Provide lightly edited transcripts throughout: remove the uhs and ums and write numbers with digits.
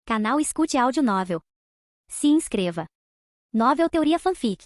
Canal Escute Áudio Novel. Se inscreva. Novel Teoria Fanfic.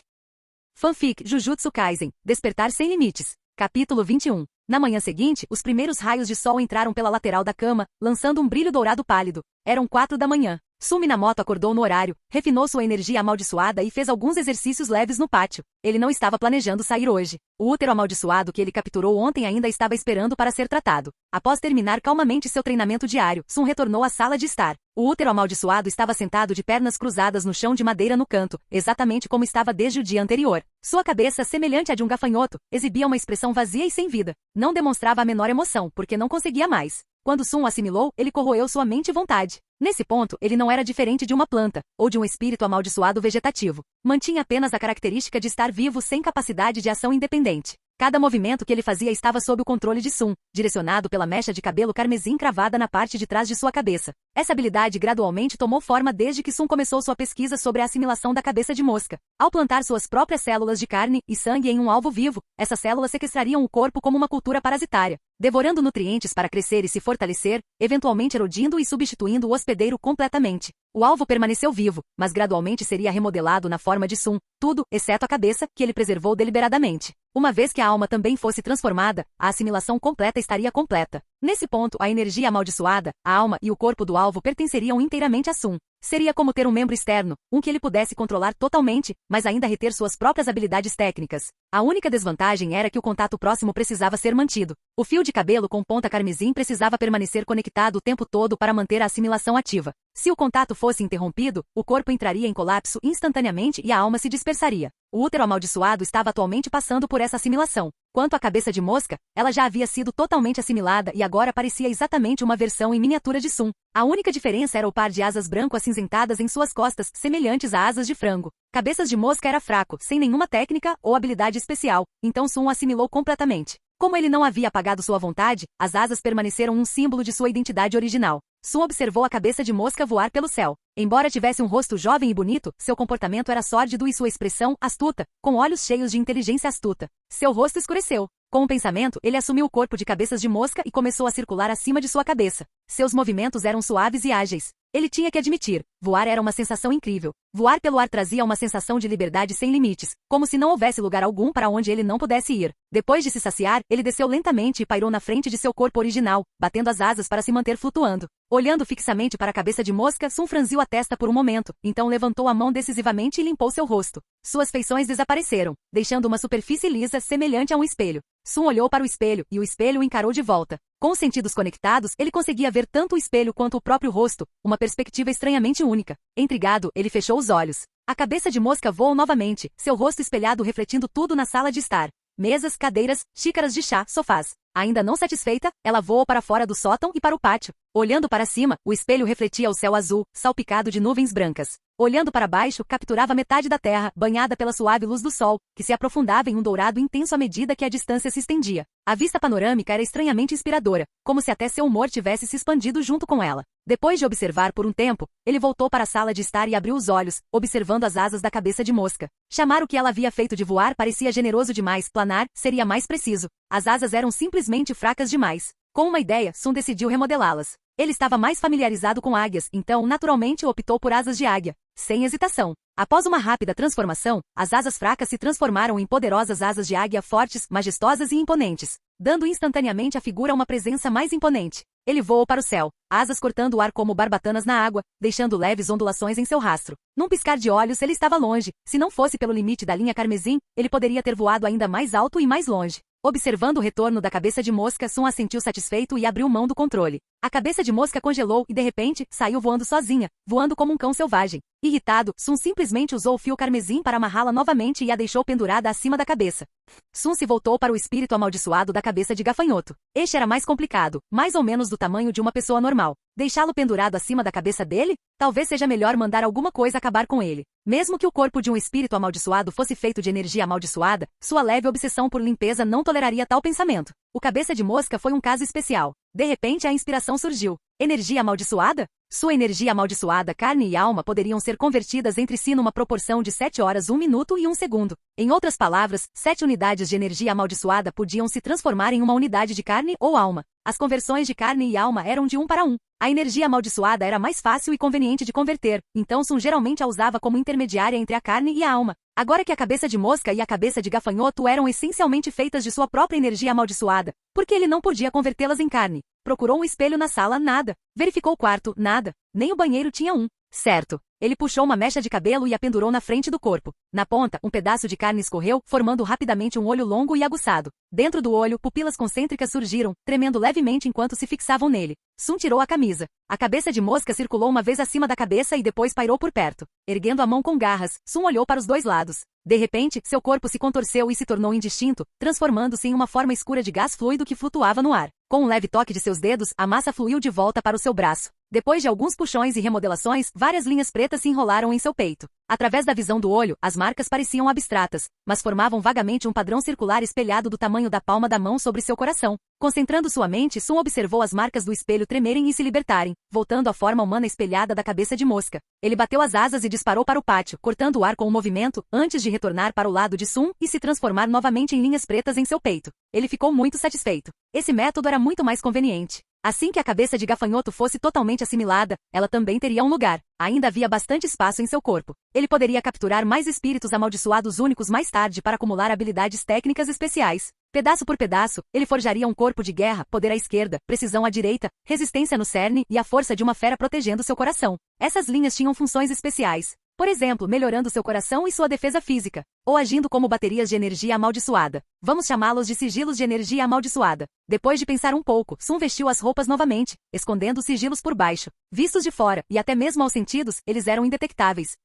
Fanfic Jujutsu Kaisen, Despertar Sem Limites. Capítulo 21. Na manhã seguinte, os primeiros raios de sol entraram pela lateral da cama, lançando um brilho dourado pálido. Eram 4 da manhã. Sun Minamoto acordou no horário, refinou sua energia amaldiçoada e fez alguns exercícios leves no pátio. Ele não estava planejando sair hoje. O útero amaldiçoado que ele capturou ontem ainda estava esperando para ser tratado. Após terminar calmamente seu treinamento diário, Sun retornou à sala de estar. O útero amaldiçoado estava sentado de pernas cruzadas no chão de madeira no canto, exatamente como estava desde o dia anterior. Sua cabeça, semelhante à de um gafanhoto, exibia uma expressão vazia e sem vida. Não demonstrava a menor emoção, porque não conseguia mais. Quando Sun o assimilou, ele corroeu sua mente e vontade. Nesse ponto, ele não era diferente de uma planta, ou de um espírito amaldiçoado vegetativo. Mantinha apenas a característica de estar vivo sem capacidade de ação independente. Cada movimento que ele fazia estava sob o controle de Sun, direcionado pela mecha de cabelo carmesim cravada na parte de trás de sua cabeça. Essa habilidade gradualmente tomou forma desde que Sun começou sua pesquisa sobre a assimilação da cabeça de mosca. Ao plantar suas próprias células de carne e sangue em um alvo vivo, essas células sequestrariam o corpo como uma cultura parasitária, devorando nutrientes para crescer e se fortalecer, eventualmente erodindo e substituindo o hospedeiro completamente. O alvo permaneceu vivo, mas gradualmente seria remodelado na forma de Sun, tudo, exceto a cabeça, que ele preservou deliberadamente. Uma vez que a alma também fosse transformada, a assimilação completa estaria completa. Nesse ponto, a energia amaldiçoada, a alma e o corpo do alvo pertenceriam inteiramente a Sun. Seria como ter um membro externo, um que ele pudesse controlar totalmente, mas ainda reter suas próprias habilidades técnicas. A única desvantagem era que o contato próximo precisava ser mantido. O fio de cabelo com ponta carmesim precisava permanecer conectado o tempo todo para manter a assimilação ativa. Se o contato fosse interrompido, o corpo entraria em colapso instantaneamente e a alma se dispersaria. O útero amaldiçoado estava atualmente passando por essa assimilação. Quanto à cabeça de mosca, ela já havia sido totalmente assimilada e agora parecia exatamente uma versão em miniatura de Sun. A única diferença era o par de asas branco-acinzentadas em suas costas, semelhantes a asas de frango. Cabeças de mosca era fraco, sem nenhuma técnica ou habilidade especial, então Sun o assimilou completamente. Como ele não havia apagado sua vontade, as asas permaneceram um símbolo de sua identidade original. Sun observou a cabeça de mosca voar pelo céu. Embora tivesse um rosto jovem e bonito, seu comportamento era sórdido e sua expressão, astuta, com olhos cheios de inteligência astuta. Seu rosto escureceu. Com um pensamento, ele assumiu o corpo de cabeças de mosca e começou a circular acima de sua cabeça. Seus movimentos eram suaves e ágeis. Ele tinha que admitir, voar era uma sensação incrível. Voar pelo ar trazia uma sensação de liberdade sem limites, como se não houvesse lugar algum para onde ele não pudesse ir. Depois de se saciar, ele desceu lentamente e pairou na frente de seu corpo original, batendo as asas para se manter flutuando. Olhando fixamente para a cabeça de mosca, Sun franziu a testa por um momento, então levantou a mão decisivamente e limpou seu rosto. Suas feições desapareceram, deixando uma superfície lisa semelhante a um espelho. Sun olhou para o espelho, e o espelho o encarou de volta. Com os sentidos conectados, ele conseguia ver tanto o espelho quanto o próprio rosto, uma perspectiva estranhamente única. Intrigado, ele fechou os olhos. A cabeça de mosca voou novamente, seu rosto espelhado refletindo tudo na sala de estar. Mesas, cadeiras, xícaras de chá, sofás. Ainda não satisfeita, ela voou para fora do sótão e para o pátio. Olhando para cima, o espelho refletia o céu azul, salpicado de nuvens brancas. Olhando para baixo, capturava metade da terra, banhada pela suave luz do sol, que se aprofundava em um dourado intenso à medida que a distância se estendia. A vista panorâmica era estranhamente inspiradora, como se até seu humor tivesse se expandido junto com ela. Depois de observar por um tempo, ele voltou para a sala de estar e abriu os olhos, observando as asas da cabeça de mosca. Chamar o que ela havia feito de voar parecia generoso demais, planar seria mais preciso. As asas eram simplesmente fracas demais. Com uma ideia, Sun decidiu remodelá-las. Ele estava mais familiarizado com águias, então naturalmente optou por asas de águia. Sem hesitação. Após uma rápida transformação, as asas fracas se transformaram em poderosas asas de águia fortes, majestosas e imponentes, dando instantaneamente à figura uma presença mais imponente. Ele voou para o céu, asas cortando o ar como barbatanas na água, deixando leves ondulações em seu rastro. Num piscar de olhos, ele estava longe. Se não fosse pelo limite da linha carmesim, ele poderia ter voado ainda mais alto e mais longe. Observando o retorno da cabeça de mosca, Sun assentiu satisfeito e abriu mão do controle. A cabeça de mosca congelou e, de repente, saiu voando sozinha, voando como um cão selvagem. Irritado, Sun simplesmente usou o fio carmesim para amarrá-la novamente e a deixou pendurada acima da cabeça. Sun se voltou para o espírito amaldiçoado da cabeça de gafanhoto. Este era mais complicado, mais ou menos do tamanho de uma pessoa normal. Deixá-lo pendurado acima da cabeça dele? Talvez seja melhor mandar alguma coisa acabar com ele. Mesmo que o corpo de um espírito amaldiçoado fosse feito de energia amaldiçoada, sua leve obsessão por limpeza não toleraria tal pensamento. O cabeça de mosca foi um caso especial. De repente a inspiração surgiu. Energia amaldiçoada? Sua energia amaldiçoada, carne e alma poderiam ser convertidas entre si numa proporção de 7 horas, 1 minuto e 1 segundo. Em outras palavras, 7 unidades de energia amaldiçoada podiam se transformar em uma unidade de carne ou alma. As conversões de carne e alma eram de 1 para 1. A energia amaldiçoada era mais fácil e conveniente de converter, então Sun geralmente a usava como intermediária entre a carne e a alma. Agora que a cabeça de mosca e a cabeça de gafanhoto eram essencialmente feitas de sua própria energia amaldiçoada, porque ele não podia convertê-las em carne. Procurou um espelho na sala, nada. Verificou o quarto, nada. Nem o banheiro tinha um. Certo. Ele puxou uma mecha de cabelo e a pendurou na frente do corpo. Na ponta, um pedaço de carne escorreu, formando rapidamente um olho longo e aguçado. Dentro do olho, pupilas concêntricas surgiram, tremendo levemente enquanto se fixavam nele. Sun tirou a camisa. A cabeça de mosca circulou uma vez acima da cabeça e depois pairou por perto. Erguendo a mão com garras, Sun olhou para os dois lados. De repente, seu corpo se contorceu e se tornou indistinto, transformando-se em uma forma escura de gás fluido que flutuava no ar. Com um leve toque de seus dedos, a massa fluiu de volta para o seu braço. Depois de alguns puxões e remodelações, várias linhas pretas se enrolaram em seu peito. Através da visão do olho, as marcas pareciam abstratas, mas formavam vagamente um padrão circular espelhado do tamanho da palma da mão sobre seu coração. Concentrando sua mente, Sun observou as marcas do espelho tremerem e se libertarem, voltando à forma humana espelhada da cabeça de mosca. Ele bateu as asas e disparou para o pátio, cortando o ar com o movimento, antes de retornar para o lado de Sun e se transformar novamente em linhas pretas em seu peito. Ele ficou muito satisfeito. Esse método era muito mais conveniente. Assim que a cabeça de gafanhoto fosse totalmente assimilada, ela também teria um lugar. Ainda havia bastante espaço em seu corpo. Ele poderia capturar mais espíritos amaldiçoados únicos mais tarde para acumular habilidades técnicas especiais. Pedaço por pedaço, ele forjaria um corpo de guerra, poder à esquerda, precisão à direita, resistência no cerne e a força de uma fera protegendo seu coração. Essas linhas tinham funções especiais. Por exemplo, melhorando seu coração e sua defesa física, ou agindo como baterias de energia amaldiçoada. Vamos chamá-los de sigilos de energia amaldiçoada. Depois de pensar um pouco, Sun vestiu as roupas novamente, escondendo os sigilos por baixo. Vistos de fora, e até mesmo aos sentidos, eles eram indetectáveis.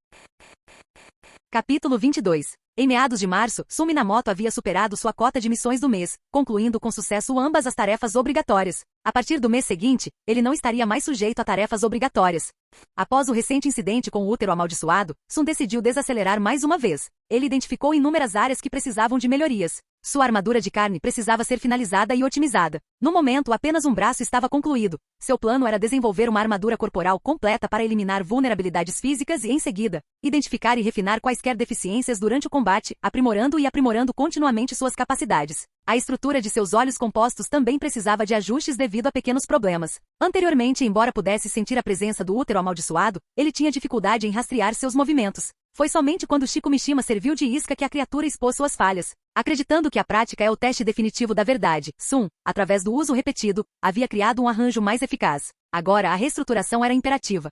Capítulo 22. Em meados de março, Sun Minamoto havia superado sua cota de missões do mês, concluindo com sucesso ambas as tarefas obrigatórias. A partir do mês seguinte, ele não estaria mais sujeito a tarefas obrigatórias. Após o recente incidente com o útero amaldiçoado, Sun decidiu desacelerar mais uma vez. Ele identificou inúmeras áreas que precisavam de melhorias. Sua armadura de carne precisava ser finalizada e otimizada. No momento, apenas um braço estava concluído. Seu plano era desenvolver uma armadura corporal completa para eliminar vulnerabilidades físicas e, em seguida, identificar e refinar quaisquer deficiências durante o combate, aprimorando continuamente suas capacidades. A estrutura de seus olhos compostos também precisava de ajustes devido a pequenos problemas. Anteriormente, embora pudesse sentir a presença do útero amaldiçoado, ele tinha dificuldade em rastrear seus movimentos. Foi somente quando Shiko Mishima serviu de isca que a criatura expôs suas falhas. Acreditando que a prática é o teste definitivo da verdade, Sun, através do uso repetido, havia criado um arranjo mais eficaz. Agora a reestruturação era imperativa.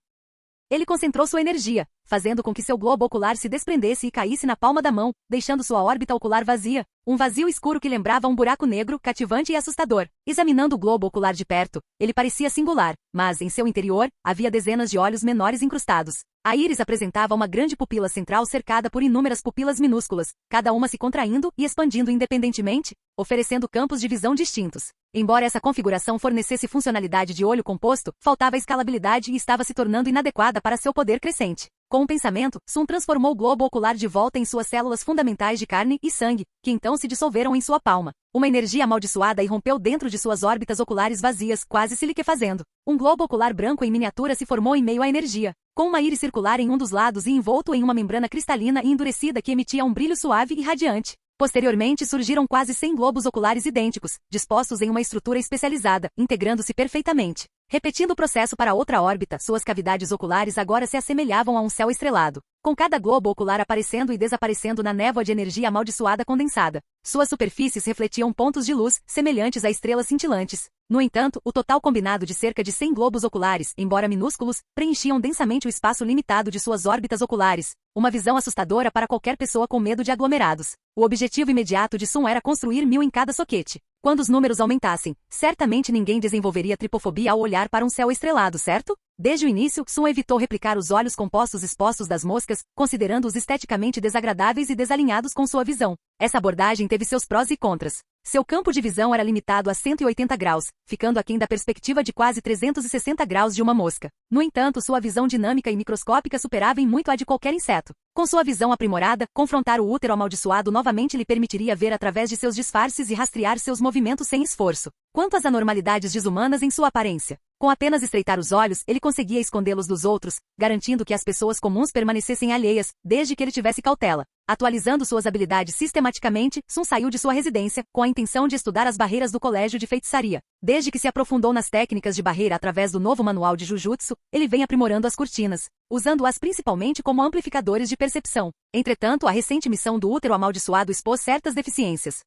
Ele concentrou sua energia, fazendo com que seu globo ocular se desprendesse e caísse na palma da mão, deixando sua órbita ocular vazia. Um vazio escuro que lembrava um buraco negro, cativante e assustador. Examinando o globo ocular de perto, ele parecia singular, mas, em seu interior, havia dezenas de olhos menores incrustados. A íris apresentava uma grande pupila central cercada por inúmeras pupilas minúsculas, cada uma se contraindo e expandindo independentemente, oferecendo campos de visão distintos. Embora essa configuração fornecesse funcionalidade de olho composto, faltava escalabilidade e estava se tornando inadequada para seu poder crescente. Com um pensamento, Sun transformou o globo ocular de volta em suas células fundamentais de carne e sangue, que então se dissolveram em sua palma. Uma energia amaldiçoada irrompeu dentro de suas órbitas oculares vazias, quase se liquefazendo. Um globo ocular branco em miniatura se formou em meio à energia, com uma íris circular em um dos lados e envolto em uma membrana cristalina e endurecida que emitia um brilho suave e radiante. Posteriormente surgiram quase 100 globos oculares idênticos, dispostos em uma estrutura especializada, integrando-se perfeitamente. Repetindo o processo para outra órbita, suas cavidades oculares agora se assemelhavam a um céu estrelado, com cada globo ocular aparecendo e desaparecendo na névoa de energia amaldiçoada condensada. Suas superfícies refletiam pontos de luz, semelhantes a estrelas cintilantes. No entanto, o total combinado de cerca de 100 globos oculares, embora minúsculos, preenchiam densamente o espaço limitado de suas órbitas oculares. Uma visão assustadora para qualquer pessoa com medo de aglomerados. O objetivo imediato de Sun era construir 1000 em cada soquete. Quando os números aumentassem, certamente ninguém desenvolveria tripofobia ao olhar para um céu estrelado, certo? Desde o início, Sun evitou replicar os olhos compostos expostos das moscas, considerando-os esteticamente desagradáveis e desalinhados com sua visão. Essa abordagem teve seus prós e contras. Seu campo de visão era limitado a 180 graus, ficando aquém da perspectiva de quase 360 graus de uma mosca. No entanto, sua visão dinâmica e microscópica superava em muito a de qualquer inseto. Com sua visão aprimorada, confrontar o útero amaldiçoado novamente lhe permitiria ver através de seus disfarces e rastrear seus movimentos sem esforço. Quanto às anormalidades desumanas em sua aparência, com apenas estreitar os olhos, ele conseguia escondê-los dos outros, garantindo que as pessoas comuns permanecessem alheias, desde que ele tivesse cautela. Atualizando suas habilidades sistematicamente, Sun saiu de sua residência, com a intenção de estudar as barreiras do colégio de feitiçaria. Desde que se aprofundou nas técnicas de barreira através do novo manual de Jujutsu, ele vem aprimorando as cortinas, usando-as principalmente como amplificadores de percepção. Entretanto, a recente missão do útero amaldiçoado expôs certas deficiências.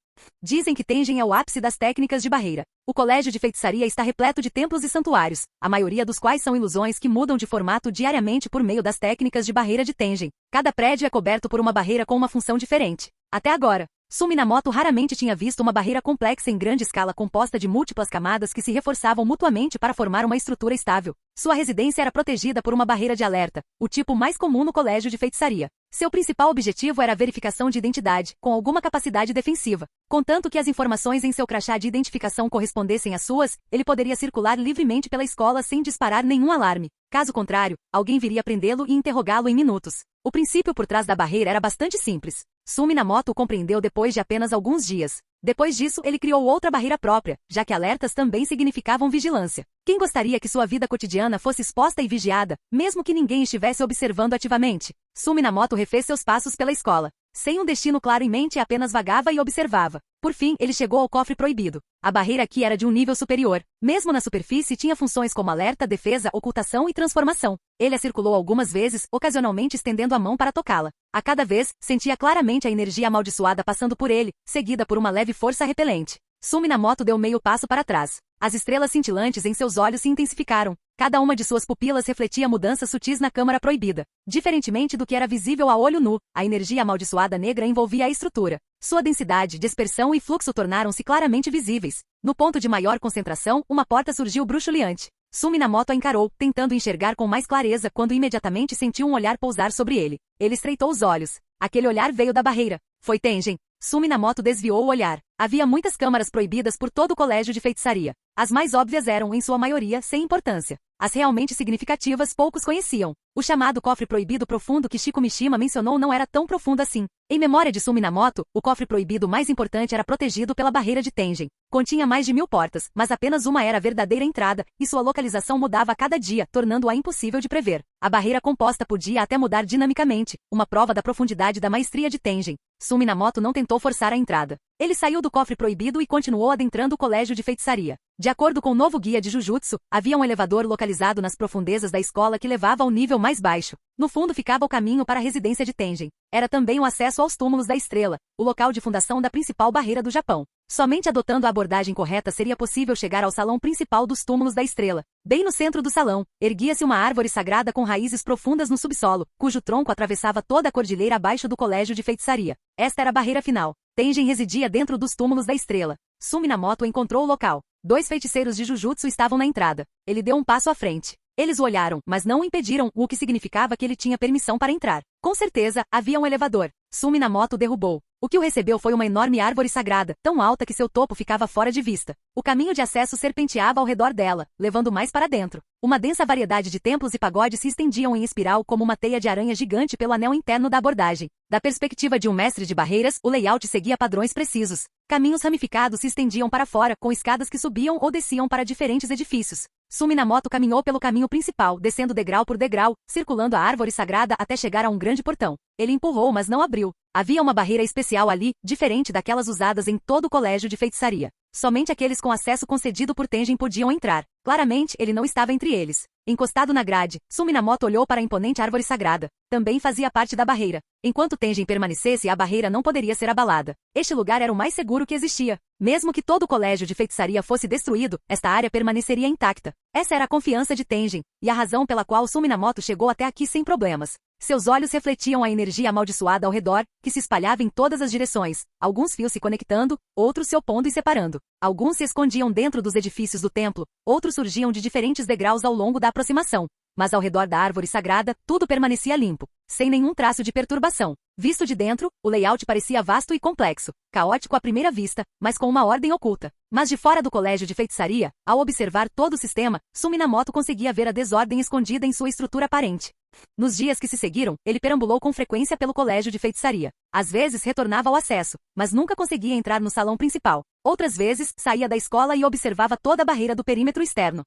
Dizem que Tengen é o ápice das técnicas de barreira. O colégio de feitiçaria está repleto de templos e santuários, a maioria dos quais são ilusões que mudam de formato diariamente por meio das técnicas de barreira de Tengen. Cada prédio é coberto por uma barreira com uma função diferente. Até agora, Sun Minamoto raramente tinha visto uma barreira complexa em grande escala composta de múltiplas camadas que se reforçavam mutuamente para formar uma estrutura estável. Sua residência era protegida por uma barreira de alerta, o tipo mais comum no colégio de feitiçaria. Seu principal objetivo era a verificação de identidade, com alguma capacidade defensiva. Contanto que as informações em seu crachá de identificação correspondessem às suas, ele poderia circular livremente pela escola sem disparar nenhum alarme. Caso contrário, alguém viria prendê-lo e interrogá-lo em minutos. O princípio por trás da barreira era bastante simples. Sun Minamoto o compreendeu depois de apenas alguns dias. Depois disso, ele criou outra barreira própria, já que alertas também significavam vigilância. Quem gostaria que sua vida cotidiana fosse exposta e vigiada, mesmo que ninguém estivesse observando ativamente? Sun Minamoto refez seus passos pela escola. Sem um destino claro em mente, apenas vagava e observava. Por fim, ele chegou ao cofre proibido. A barreira aqui era de um nível superior. Mesmo na superfície, tinha funções como alerta, defesa, ocultação e transformação. Ele a circulou algumas vezes, ocasionalmente estendendo a mão para tocá-la. A cada vez, sentia claramente a energia amaldiçoada passando por ele, seguida por uma leve força repelente. Sun Minamoto deu meio passo para trás. As estrelas cintilantes em seus olhos se intensificaram. Cada uma de suas pupilas refletia mudanças sutis na câmara proibida. Diferentemente do que era visível a olho nu, a energia amaldiçoada negra envolvia a estrutura. Sua densidade, dispersão e fluxo tornaram-se claramente visíveis. No ponto de maior concentração, uma porta surgiu bruxuleante. Sun Minamoto a encarou, tentando enxergar com mais clareza quando imediatamente sentiu um olhar pousar sobre ele. Ele estreitou os olhos. Aquele olhar veio da barreira. Foi Tengen. Sun Minamoto desviou o olhar. Havia muitas câmaras proibidas por todo o colégio de feitiçaria. As mais óbvias eram, em sua maioria, sem importância. As realmente significativas poucos conheciam. O chamado cofre proibido profundo que Shiko Mishima mencionou não era tão profundo assim. Em memória de Sun Minamoto, o cofre proibido mais importante era protegido pela barreira de Tengen. Continha mais de 1000 portas, mas apenas uma era a verdadeira entrada, e sua localização mudava a cada dia, tornando-a impossível de prever. A barreira composta podia até mudar dinamicamente, uma prova da profundidade da maestria de Tengen. Sun Minamoto não tentou forçar a entrada. Ele saiu do cofre proibido e continuou adentrando o colégio de feitiçaria. De acordo com o novo guia de Jujutsu, havia um elevador localizado nas profundezas da escola que levava ao nível mais baixo. No fundo ficava o caminho para a residência de Tengen. Era também o acesso aos túmulos da estrela, o local de fundação da principal barreira do Japão. Somente adotando a abordagem correta seria possível chegar ao salão principal dos túmulos da estrela. Bem no centro do salão, erguia-se uma árvore sagrada com raízes profundas no subsolo, cujo tronco atravessava toda a cordilheira abaixo do colégio de feitiçaria. Esta era a barreira final. Tengen residia dentro dos túmulos da estrela. Sun Minamoto encontrou o local. 2 feiticeiros de Jujutsu estavam na entrada. Ele deu um passo à frente. Eles o olharam, mas não o impediram, o que significava que ele tinha permissão para entrar. Com certeza, havia um elevador. Sun Minamoto derrubou. O que o recebeu foi uma enorme árvore sagrada, tão alta que seu topo ficava fora de vista. O caminho de acesso serpenteava ao redor dela, levando mais para dentro. Uma densa variedade de templos e pagodes se estendiam em espiral como uma teia de aranha gigante pelo anel interno da abordagem. Da perspectiva de um mestre de barreiras, o layout seguia padrões precisos. Caminhos ramificados se estendiam para fora, com escadas que subiam ou desciam para diferentes edifícios. Sun Minamoto caminhou pelo caminho principal, descendo degrau por degrau, circulando a árvore sagrada até chegar a um grande portão. Ele empurrou, mas não abriu. Havia uma barreira especial ali, diferente daquelas usadas em todo o colégio de feitiçaria. Somente aqueles com acesso concedido por Tengen podiam entrar. Claramente, ele não estava entre eles. Encostado na grade, Sun Minamoto olhou para a imponente árvore sagrada. Também fazia parte da barreira. Enquanto Tengen permanecesse, a barreira não poderia ser abalada. Este lugar era o mais seguro que existia. Mesmo que todo o colégio de feitiçaria fosse destruído, esta área permaneceria intacta. Essa era a confiança de Tengen, e a razão pela qual Sun Minamoto chegou até aqui sem problemas. Seus olhos refletiam a energia amaldiçoada ao redor, que se espalhava em todas as direções, alguns fios se conectando, outros se opondo e separando. Alguns se escondiam dentro dos edifícios do templo, outros surgiam de diferentes degraus ao longo da aproximação. mas ao redor da árvore sagrada, tudo permanecia limpo, sem nenhum traço de perturbação. Visto de dentro, o layout parecia vasto e complexo, caótico à primeira vista, mas com uma ordem oculta. Mas de fora do colégio de feitiçaria, ao observar todo o sistema, Suminamoto conseguia ver a desordem escondida em sua estrutura aparente. Nos dias que se seguiram, ele perambulou com frequência pelo colégio de feitiçaria. Às vezes retornava ao acesso, mas nunca conseguia entrar no salão principal. Outras vezes, saía da escola e observava toda a barreira do perímetro externo.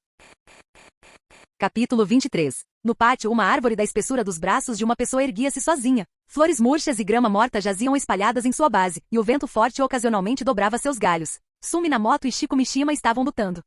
Capítulo 23. No pátio, uma árvore da espessura dos braços de uma pessoa erguia-se sozinha. Flores murchas e grama morta jaziam espalhadas em sua base, e o vento forte ocasionalmente dobrava seus galhos. Suminamoto e Shiko Mishima estavam lutando.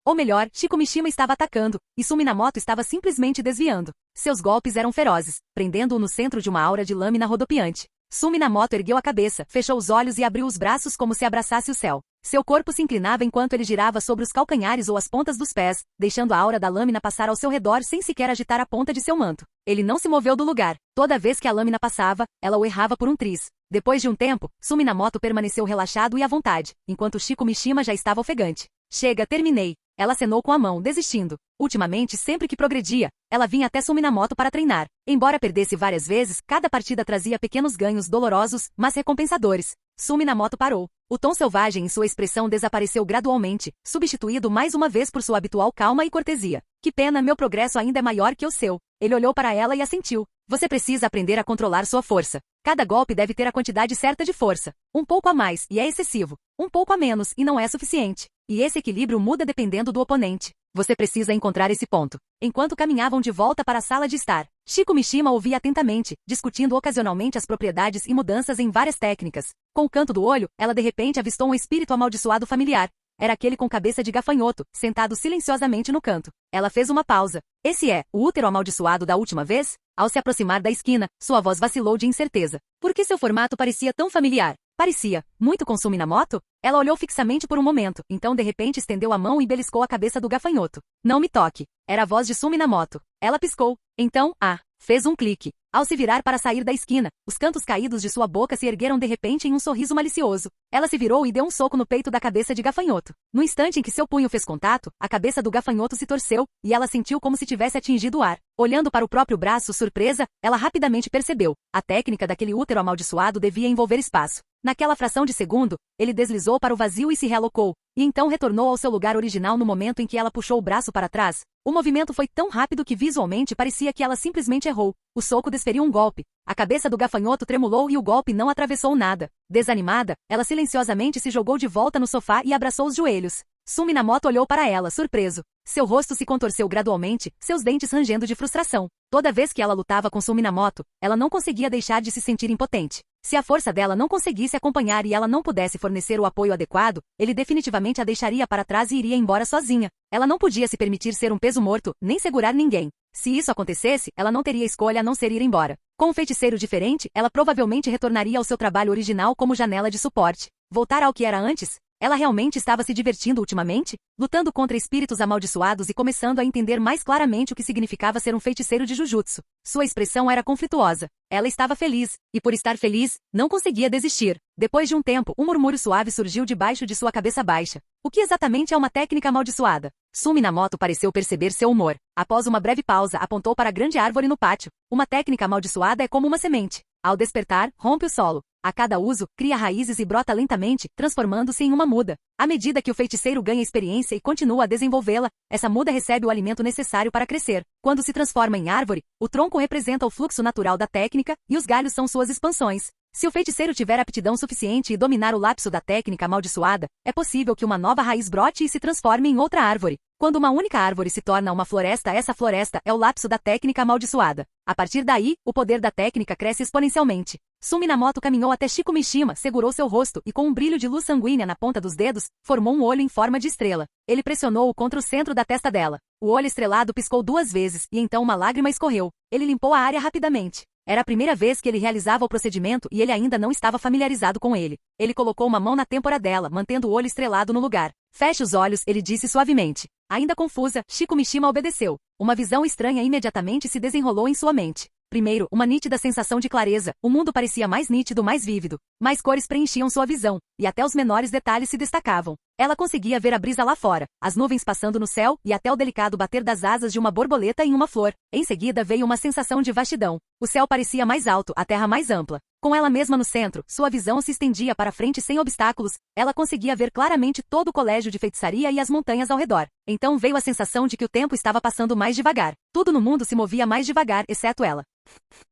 Ou melhor, Shiko Mishima estava atacando, e Suminamoto estava simplesmente desviando. Seus golpes eram ferozes, prendendo-o no centro de uma aura de lâmina rodopiante. Suminamoto ergueu a cabeça, fechou os olhos e abriu os braços como se abraçasse o céu. Seu corpo se inclinava enquanto ele girava sobre os calcanhares ou as pontas dos pés, deixando a aura da lâmina passar ao seu redor sem sequer agitar a ponta de seu manto. Ele não se moveu do lugar. Toda vez que a lâmina passava, ela o errava por um triz. Depois de um tempo, Suminamoto permaneceu relaxado e à vontade, enquanto Shiko Mishima já estava ofegante. Chega, terminei. Ela acenou com a mão, desistindo. Ultimamente, sempre que progredia, ela vinha até Suminamoto para treinar. Embora perdesse várias vezes, cada partida trazia pequenos ganhos dolorosos, mas recompensadores. Suminamoto parou. O tom selvagem em sua expressão desapareceu gradualmente, substituído mais uma vez por sua habitual calma e cortesia. Que pena, meu progresso ainda é maior que o seu. Ele olhou para ela e assentiu. Você precisa aprender a controlar sua força. Cada golpe deve ter a quantidade certa de força. Um pouco a mais, e é excessivo. Um pouco a menos, e não é suficiente. E esse equilíbrio muda dependendo do oponente. Você precisa encontrar esse ponto. Enquanto caminhavam de volta para a sala de estar, Shiko Mishima ouvia atentamente, discutindo ocasionalmente as propriedades e mudanças em várias técnicas. Com o canto do olho, ela de repente avistou um espírito amaldiçoado familiar. Era aquele com cabeça de gafanhoto, sentado silenciosamente no canto. Ela fez uma pausa. Esse é o útero amaldiçoado da última vez? Ao se aproximar da esquina, sua voz vacilou de incerteza. Por que seu formato parecia tão familiar? Parecia muito com Suminamoto? Ela olhou fixamente por um momento, então de repente estendeu a mão e beliscou a cabeça do gafanhoto. Não me toque. Era a voz de Suminamoto. Ela piscou. Então, fez um clique. Ao se virar para sair da esquina, os cantos caídos de sua boca se ergueram de repente em um sorriso malicioso. Ela se virou e deu um soco no peito da cabeça de gafanhoto. No instante em que seu punho fez contato, a cabeça do gafanhoto se torceu, e ela sentiu como se tivesse atingido o ar. Olhando para o próprio braço, surpresa, ela rapidamente percebeu. A técnica daquele útero amaldiçoado devia envolver espaço. Naquela fração de segundo, ele deslizou para o vazio e se realocou, e então retornou ao seu lugar original no momento em que ela puxou o braço para trás. O movimento foi tão rápido que visualmente parecia que ela simplesmente errou. O soco desferiu um golpe. A cabeça do gafanhoto tremulou e o golpe não atravessou nada. Desanimada, ela silenciosamente se jogou de volta no sofá e abraçou os joelhos. Suminamoto olhou para ela, surpreso. Seu rosto se contorceu gradualmente, seus dentes rangendo de frustração. Toda vez que ela lutava com Suminamoto, ela não conseguia deixar de se sentir impotente. Se a força dela não conseguisse acompanhar e ela não pudesse fornecer o apoio adequado, ele definitivamente a deixaria para trás e iria embora sozinha. Ela não podia se permitir ser um peso morto, nem segurar ninguém. Se isso acontecesse, ela não teria escolha a não ser ir embora. Com um feiticeiro diferente, ela provavelmente retornaria ao seu trabalho original como janela de suporte. Voltar ao que era antes? Ela realmente estava se divertindo ultimamente? Lutando contra espíritos amaldiçoados e começando a entender mais claramente o que significava ser um feiticeiro de Jujutsu. Sua expressão era conflituosa. Ela estava feliz, e por estar feliz, não conseguia desistir. Depois de um tempo, um murmúrio suave surgiu debaixo de sua cabeça baixa. O que exatamente é uma técnica amaldiçoada? Suminamoto pareceu perceber seu humor. Após uma breve pausa, apontou para a grande árvore no pátio. Uma técnica amaldiçoada é como uma semente. Ao despertar, rompe o solo. A cada uso, cria raízes e brota lentamente, transformando-se em uma muda. À medida que o feiticeiro ganha experiência e continua a desenvolvê-la, essa muda recebe o alimento necessário para crescer. Quando se transforma em árvore, o tronco representa o fluxo natural da técnica e os galhos são suas expansões. Se o feiticeiro tiver aptidão suficiente e dominar o lapso da técnica amaldiçoada, é possível que uma nova raiz brote e se transforme em outra árvore. Quando uma única árvore se torna uma floresta, essa floresta é o lapso da técnica amaldiçoada. A partir daí, o poder da técnica cresce exponencialmente. Suminamoto caminhou até Shiko Mishima, segurou seu rosto e com um brilho de luz sanguínea na ponta dos dedos, formou um olho em forma de estrela. Ele pressionou-o contra o centro da testa dela. O olho estrelado piscou 2 vezes, e então uma lágrima escorreu. Ele limpou a área rapidamente. Era a primeira vez que ele realizava o procedimento e ele ainda não estava familiarizado com ele. Ele colocou uma mão na têmpora dela, mantendo o olho estrelado no lugar. Feche os olhos, ele disse suavemente. Ainda confusa, Shiko Mishima obedeceu. Uma visão estranha imediatamente se desenrolou em sua mente. Primeiro, uma nítida sensação de clareza. O mundo parecia mais nítido, mais vívido. Mais cores preenchiam sua visão, e até os menores detalhes se destacavam. Ela conseguia ver a brisa lá fora, as nuvens passando no céu e até o delicado bater das asas de uma borboleta em uma flor. Em seguida veio uma sensação de vastidão. O céu parecia mais alto, a terra mais ampla. Com ela mesma no centro, sua visão se estendia para frente sem obstáculos. Ela conseguia ver claramente todo o colégio de feitiçaria e as montanhas ao redor. Então veio a sensação de que o tempo estava passando mais devagar. Tudo no mundo se movia mais devagar, exceto ela.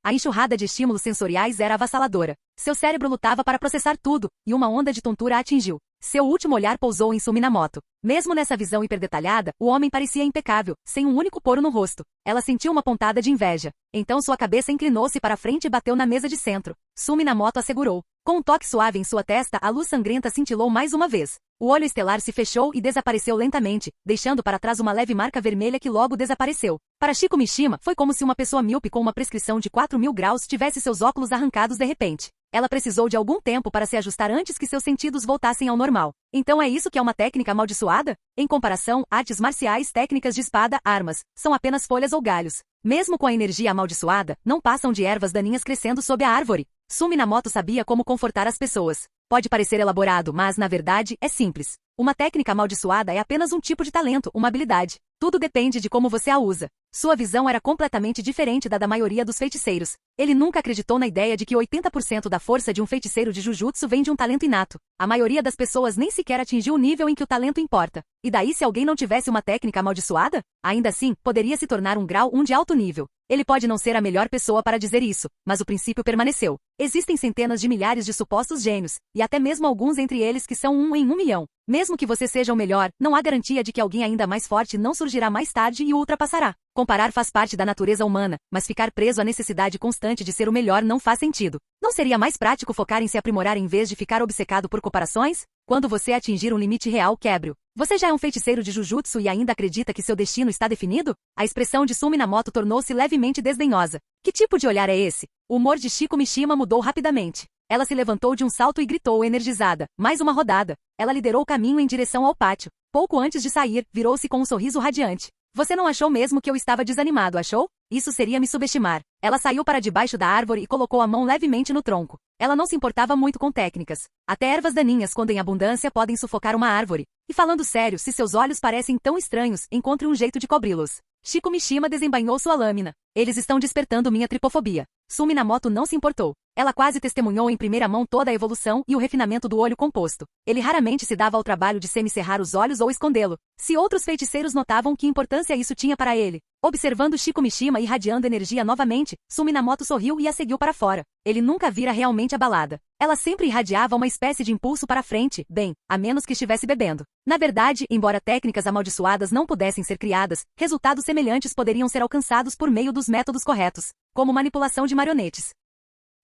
A enxurrada de estímulos sensoriais era avassaladora. Seu cérebro lutava para processar tudo, e uma onda de tontura a atingiu. Seu último olhar pousou em Suminamoto. Mesmo nessa visão hiperdetalhada, o homem parecia impecável, sem um único poro no rosto. Ela sentiu uma pontada de inveja. Então sua cabeça inclinou-se para frente e bateu na mesa de centro. Suminamoto assegurou. Com um toque suave em sua testa, a luz sangrenta cintilou mais uma vez. O olho estelar se fechou e desapareceu lentamente, deixando para trás uma leve marca vermelha que logo desapareceu. Para Chico Mishima, foi como se uma pessoa míope com uma prescrição de 4.000 graus tivesse seus óculos arrancados de repente. Ela precisou de algum tempo para se ajustar antes que seus sentidos voltassem ao normal. Então é isso que é uma técnica amaldiçoada? Em comparação, artes marciais, técnicas de espada, armas, são apenas folhas ou galhos. Mesmo com a energia amaldiçoada, não passam de ervas daninhas crescendo sob a árvore. Suminamoto sabia como confortar as pessoas. Pode parecer elaborado, mas, na verdade, é simples. Uma técnica amaldiçoada é apenas um tipo de talento, uma habilidade. Tudo depende de como você a usa. Sua visão era completamente diferente da maioria dos feiticeiros. Ele nunca acreditou na ideia de que 80% da força de um feiticeiro de Jujutsu vem de um talento inato. A maioria das pessoas nem sequer atingiu o nível em que o talento importa. E daí se alguém não tivesse uma técnica amaldiçoada? Ainda assim, poderia se tornar um grau 1 de alto nível. Ele pode não ser a melhor pessoa para dizer isso, mas o princípio permaneceu. Existem centenas de milhares de supostos gênios, e até mesmo alguns entre eles que são 1 em 1 milhão. Mesmo que você seja o melhor, não há garantia de que alguém ainda mais forte não surgirá mais tarde e o ultrapassará. Comparar faz parte da natureza humana, mas ficar preso à necessidade constante de ser o melhor não faz sentido. Não seria mais prático focar em se aprimorar em vez de ficar obcecado por comparações? Quando você atingir um limite real, quebre-o. Você já é um feiticeiro de Jujutsu e ainda acredita que seu destino está definido? A expressão de Suminamoto tornou-se levemente desdenhosa. Que tipo de olhar é esse? O humor de Chico Mishima mudou rapidamente. Ela se levantou de um salto e gritou energizada. Mais uma rodada. Ela liderou o caminho em direção ao pátio. Pouco antes de sair, virou-se com um sorriso radiante. Você não achou mesmo que eu estava desanimado, achou? Isso seria me subestimar. Ela saiu para debaixo da árvore e colocou a mão levemente no tronco. Ela não se importava muito com técnicas. Até ervas daninhas quando em abundância podem sufocar uma árvore. E falando sério, se seus olhos parecem tão estranhos, encontre um jeito de cobri-los. Chico Mishima desembainhou sua lâmina. Eles estão despertando minha tripofobia. Suminamoto não se importou. Ela quase testemunhou em primeira mão toda a evolução e o refinamento do olho composto. Ele raramente se dava ao trabalho de semicerrar os olhos ou escondê-lo. Se outros feiticeiros notavam que importância isso tinha para ele. Observando Chico Mishima irradiando energia novamente, Suminamoto sorriu e a seguiu para fora. Ele nunca vira realmente abalada. Ela sempre irradiava uma espécie de impulso para frente, bem, a menos que estivesse bebendo. Na verdade, embora técnicas amaldiçoadas não pudessem ser criadas, resultados semelhantes poderiam ser alcançados por meio dos métodos corretos, como manipulação de marionetes.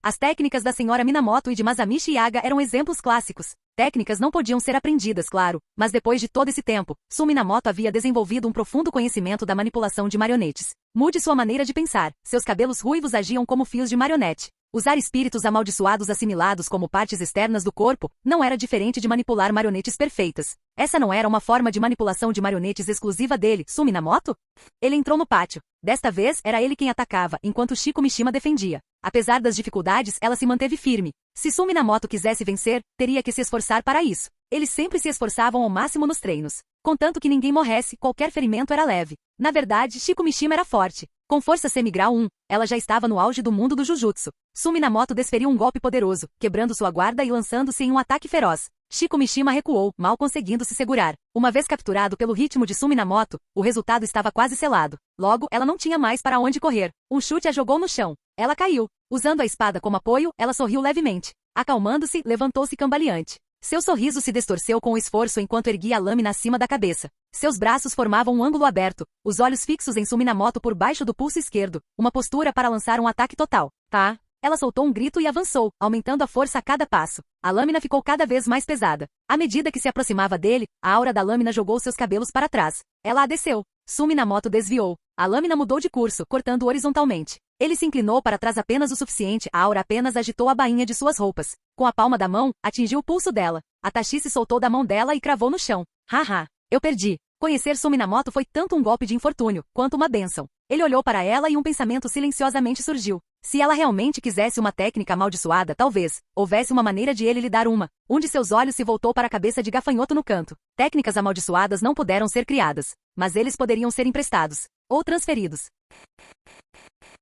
As técnicas da senhora Minamoto e de Masamichi Yaga eram exemplos clássicos. Técnicas não podiam ser aprendidas, claro, mas depois de todo esse tempo, Suminamoto havia desenvolvido um profundo conhecimento da manipulação de marionetes. Mude sua maneira de pensar. Seus cabelos ruivos agiam como fios de marionete. Usar espíritos amaldiçoados assimilados como partes externas do corpo não era diferente de manipular marionetes perfeitas. Essa não era uma forma de manipulação de marionetes exclusiva dele, Suminamoto? Ele entrou no pátio. Desta vez, era ele quem atacava, enquanto Chico Mishima defendia. Apesar das dificuldades, ela se manteve firme. Se Suminamoto quisesse vencer, teria que se esforçar para isso. Eles sempre se esforçavam ao máximo nos treinos. Contanto que ninguém morresse, qualquer ferimento era leve. Na verdade, Chico Mishima era forte. Com força semigrau 1, ela já estava no auge do mundo do Jujutsu. Suminamoto desferiu um golpe poderoso, quebrando sua guarda e lançando-se em um ataque feroz. Chico Mishima recuou, mal conseguindo se segurar. Uma vez capturado pelo ritmo de Suminamoto, o resultado estava quase selado. Logo, ela não tinha mais para onde correr. Um chute a jogou no chão. Ela caiu. Usando a espada como apoio, ela sorriu levemente. Acalmando-se, levantou-se cambaleante. Seu sorriso se distorceu com o esforço enquanto erguia a lâmina acima da cabeça. Seus braços formavam um ângulo aberto, os olhos fixos em Suminamoto por baixo do pulso esquerdo, uma postura para lançar um ataque total. Tá? Ela soltou um grito e avançou, aumentando a força a cada passo. A lâmina ficou cada vez mais pesada. À medida que se aproximava dele, a aura da lâmina jogou seus cabelos para trás. Ela a desceu. Suminamoto desviou. A lâmina mudou de curso, cortando horizontalmente. Ele se inclinou para trás apenas o suficiente, a aura apenas agitou a bainha de suas roupas. Com a palma da mão, atingiu o pulso dela. A Tachi se soltou da mão dela e cravou no chão. Haha, eu perdi. Conhecer Suminamoto foi tanto um golpe de infortúnio, quanto uma bênção. Ele olhou para ela e um pensamento silenciosamente surgiu. Se ela realmente quisesse uma técnica amaldiçoada, talvez houvesse uma maneira de ele lhe dar uma. Um de seus olhos se voltou para a cabeça de gafanhoto no canto. Técnicas amaldiçoadas não puderam ser criadas, mas eles poderiam ser emprestados ou transferidos.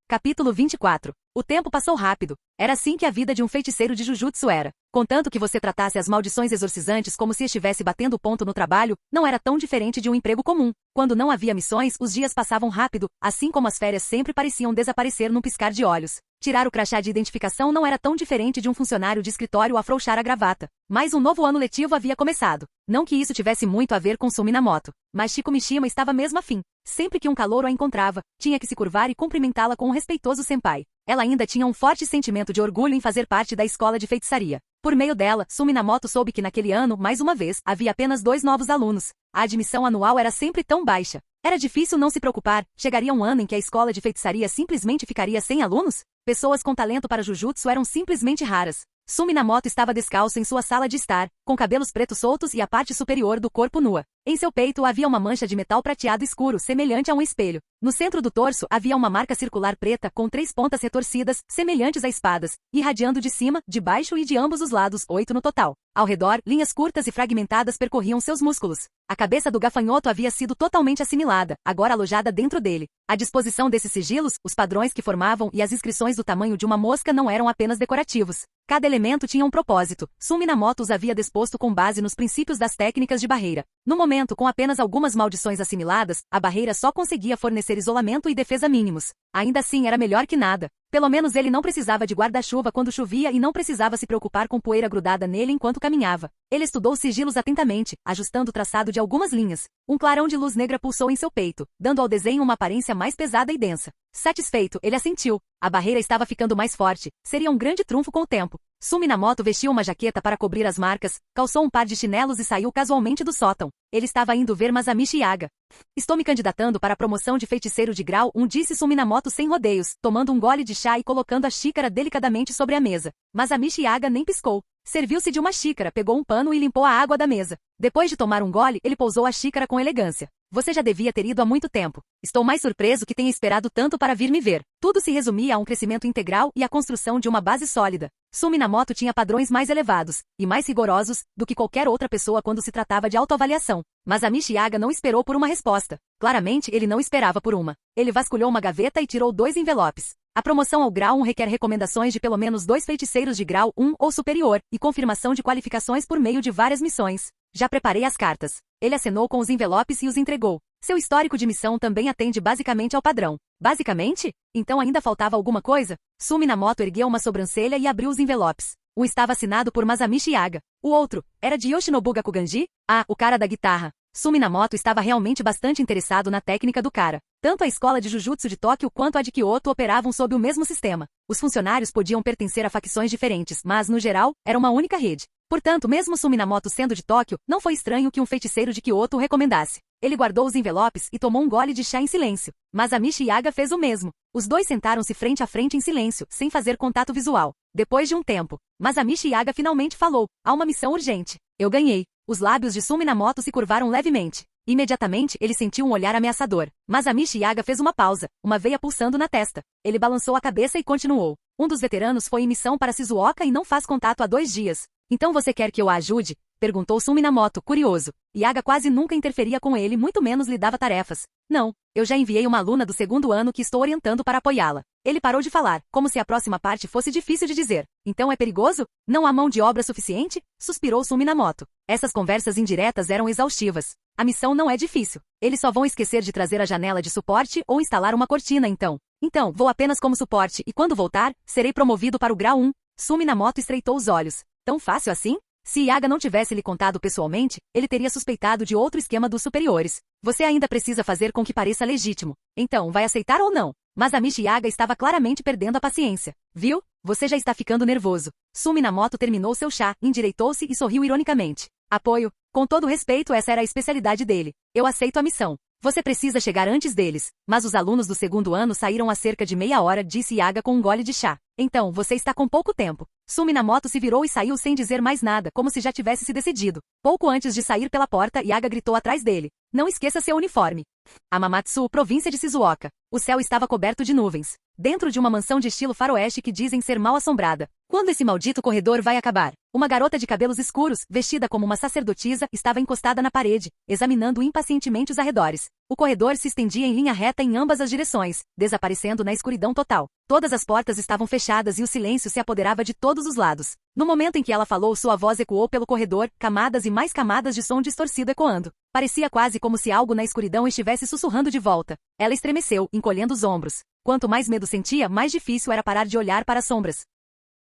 Capítulo 24. O tempo passou rápido. Era assim que a vida de um feiticeiro de Jujutsu era. Contanto que você tratasse as maldições exorcizantes como se estivesse batendo ponto no trabalho, não era tão diferente de um emprego comum. Quando não havia missões, os dias passavam rápido, assim como as férias sempre pareciam desaparecer num piscar de olhos. Tirar o crachá de identificação não era tão diferente de um funcionário de escritório afrouxar a gravata. Mas um novo ano letivo havia começado. Não que isso tivesse muito a ver com Suminamoto, mas Chico Mishima estava mesmo afim. Sempre que um calouro a encontrava, tinha que se curvar e cumprimentá-la com um respeitoso senpai. Ela ainda tinha um forte sentimento de orgulho em fazer parte da escola de feitiçaria. Por meio dela, Suminamoto soube que naquele ano, mais uma vez, havia apenas 2 novos alunos. A admissão anual era sempre tão baixa. Era difícil não se preocupar. Chegaria um ano em que a escola de feitiçaria simplesmente ficaria sem alunos? Pessoas com talento para Jujutsu eram simplesmente raras. Suminamoto estava descalço em sua sala de estar, com cabelos pretos soltos e a parte superior do corpo nua. Em seu peito havia uma mancha de metal prateado escuro, semelhante a um espelho. No centro do torso havia uma marca circular preta com 3 pontas retorcidas, semelhantes a espadas, irradiando de cima, de baixo e de ambos os lados, 8 no total. Ao redor, linhas curtas e fragmentadas percorriam seus músculos. A cabeça do gafanhoto havia sido totalmente assimilada, agora alojada dentro dele. A disposição desses sigilos, os padrões que formavam e as inscrições do tamanho de uma mosca não eram apenas decorativos. Cada elemento tinha um propósito. Suminamoto os havia disposto com base nos princípios das técnicas de barreira. No momento, com apenas algumas maldições assimiladas, a barreira só conseguia fornecer isolamento e defesa mínimos. Ainda assim era melhor que nada. Pelo menos ele não precisava de guarda-chuva quando chovia e não precisava se preocupar com poeira grudada nele enquanto caminhava. Ele estudou os sigilos atentamente, ajustando o traçado de algumas linhas. Um clarão de luz negra pulsou em seu peito, dando ao desenho uma aparência mais pesada e densa. Satisfeito, ele assentiu. A barreira estava ficando mais forte. Seria um grande trunfo com o tempo. Suminamoto vestiu uma jaqueta para cobrir as marcas, calçou um par de chinelos e saiu casualmente do sótão. Ele estava indo ver Masamichi Yaga. Estou me candidatando para a promoção de feiticeiro de grau 1, disse Suminamoto sem rodeios, tomando um gole de chá e colocando a xícara delicadamente sobre a mesa. Masamichi Yaga nem piscou. Serviu-se de uma xícara, pegou um pano e limpou a água da mesa. Depois de tomar um gole, ele pousou a xícara com elegância. Você já devia ter ido há muito tempo. Estou mais surpreso que tenha esperado tanto para vir me ver. Tudo se resumia a um crescimento integral e a construção de uma base sólida. Suminamoto tinha padrões mais elevados e mais rigorosos do que qualquer outra pessoa quando se tratava de autoavaliação. Mas Masamichi Yaga não esperou por uma resposta. Claramente, ele não esperava por uma. Ele vasculhou uma gaveta e tirou 2 envelopes. A promoção ao grau 1 requer recomendações de pelo menos 2 feiticeiros de grau 1 ou superior e confirmação de qualificações por meio de várias missões. Já preparei as cartas. Ele acenou com os envelopes e os entregou. Seu histórico de missão também atende basicamente ao padrão. Basicamente? Então ainda faltava alguma coisa? Suminamoto ergueu uma sobrancelha e abriu os envelopes. Um estava assinado por Masamichi Yaga. O outro era de Yoshinobu Gakuganji? Ah, o cara da guitarra. Suminamoto estava realmente bastante interessado na técnica do cara. Tanto a escola de Jujutsu de Tóquio quanto a de Kyoto operavam sob o mesmo sistema. Os funcionários podiam pertencer a facções diferentes, mas, no geral, era uma única rede. Portanto, mesmo Suminamoto sendo de Tóquio, não foi estranho que um feiticeiro de Kyoto o recomendasse. Ele guardou os envelopes e tomou um gole de chá em silêncio. Masamichi Yaga fez o mesmo. Os dois sentaram-se frente a frente em silêncio, sem fazer contato visual. Depois de um tempo, Masamichi Yaga finalmente falou: há uma missão urgente. Eu ganhei. Os lábios de Suminamoto se curvaram levemente. Imediatamente, ele sentiu um olhar ameaçador. Masamichi Yaga fez uma pausa, uma veia pulsando na testa. Ele balançou a cabeça e continuou. Um dos veteranos foi em missão para Shizuoka e não faz contato há 2 dias. Então você quer que eu a ajude? Perguntou Suminamoto, curioso. Yaga quase nunca interferia com ele, muito menos lhe dava tarefas. Não, eu já enviei uma aluna do 2º ano que estou orientando para apoiá-la. Ele parou de falar, como se a próxima parte fosse difícil de dizer. Então é perigoso? Não há mão de obra suficiente? Suspirou Suminamoto. Essas conversas indiretas eram exaustivas. A missão não é difícil. Eles só vão esquecer de trazer a janela de suporte ou instalar uma cortina então. Então, vou apenas como suporte e quando voltar, serei promovido para o grau 1. Suminamoto estreitou os olhos. Tão fácil assim? Se Yaga não tivesse lhe contado pessoalmente, ele teria suspeitado de outro esquema dos superiores. Você ainda precisa fazer com que pareça legítimo. Então, vai aceitar ou não? Masamichi Yaga estava claramente perdendo a paciência. Viu? Você já está ficando nervoso. Suminamoto terminou seu chá, endireitou-se e sorriu ironicamente. Apoio. Com todo respeito, essa era a especialidade dele. Eu aceito a missão. Você precisa chegar antes deles. Mas os alunos do 2º ano saíram há cerca de meia hora, disse Yaga com um gole de chá. Então, você está com pouco tempo. Suminamoto se virou e saiu sem dizer mais nada, como se já tivesse se decidido. Pouco antes de sair pela porta, Yaga gritou atrás dele. Não esqueça seu uniforme. Hamamatsu, província de Shizuoka. O céu estava coberto de nuvens. Dentro de uma mansão de estilo faroeste que dizem ser mal assombrada. Quando esse maldito corredor vai acabar? Uma garota de cabelos escuros, vestida como uma sacerdotisa, estava encostada na parede, examinando impacientemente os arredores. O corredor se estendia em linha reta em ambas as direções, desaparecendo na escuridão total. Todas as portas estavam fechadas e o silêncio se apoderava de todos os lados. No momento em que ela falou, sua voz ecoou pelo corredor, camadas e mais camadas de som distorcido ecoando. Parecia quase como se algo na escuridão estivesse sussurrando de volta. Ela estremeceu, encolhendo os ombros. Quanto mais medo sentia, mais difícil era parar de olhar para as sombras.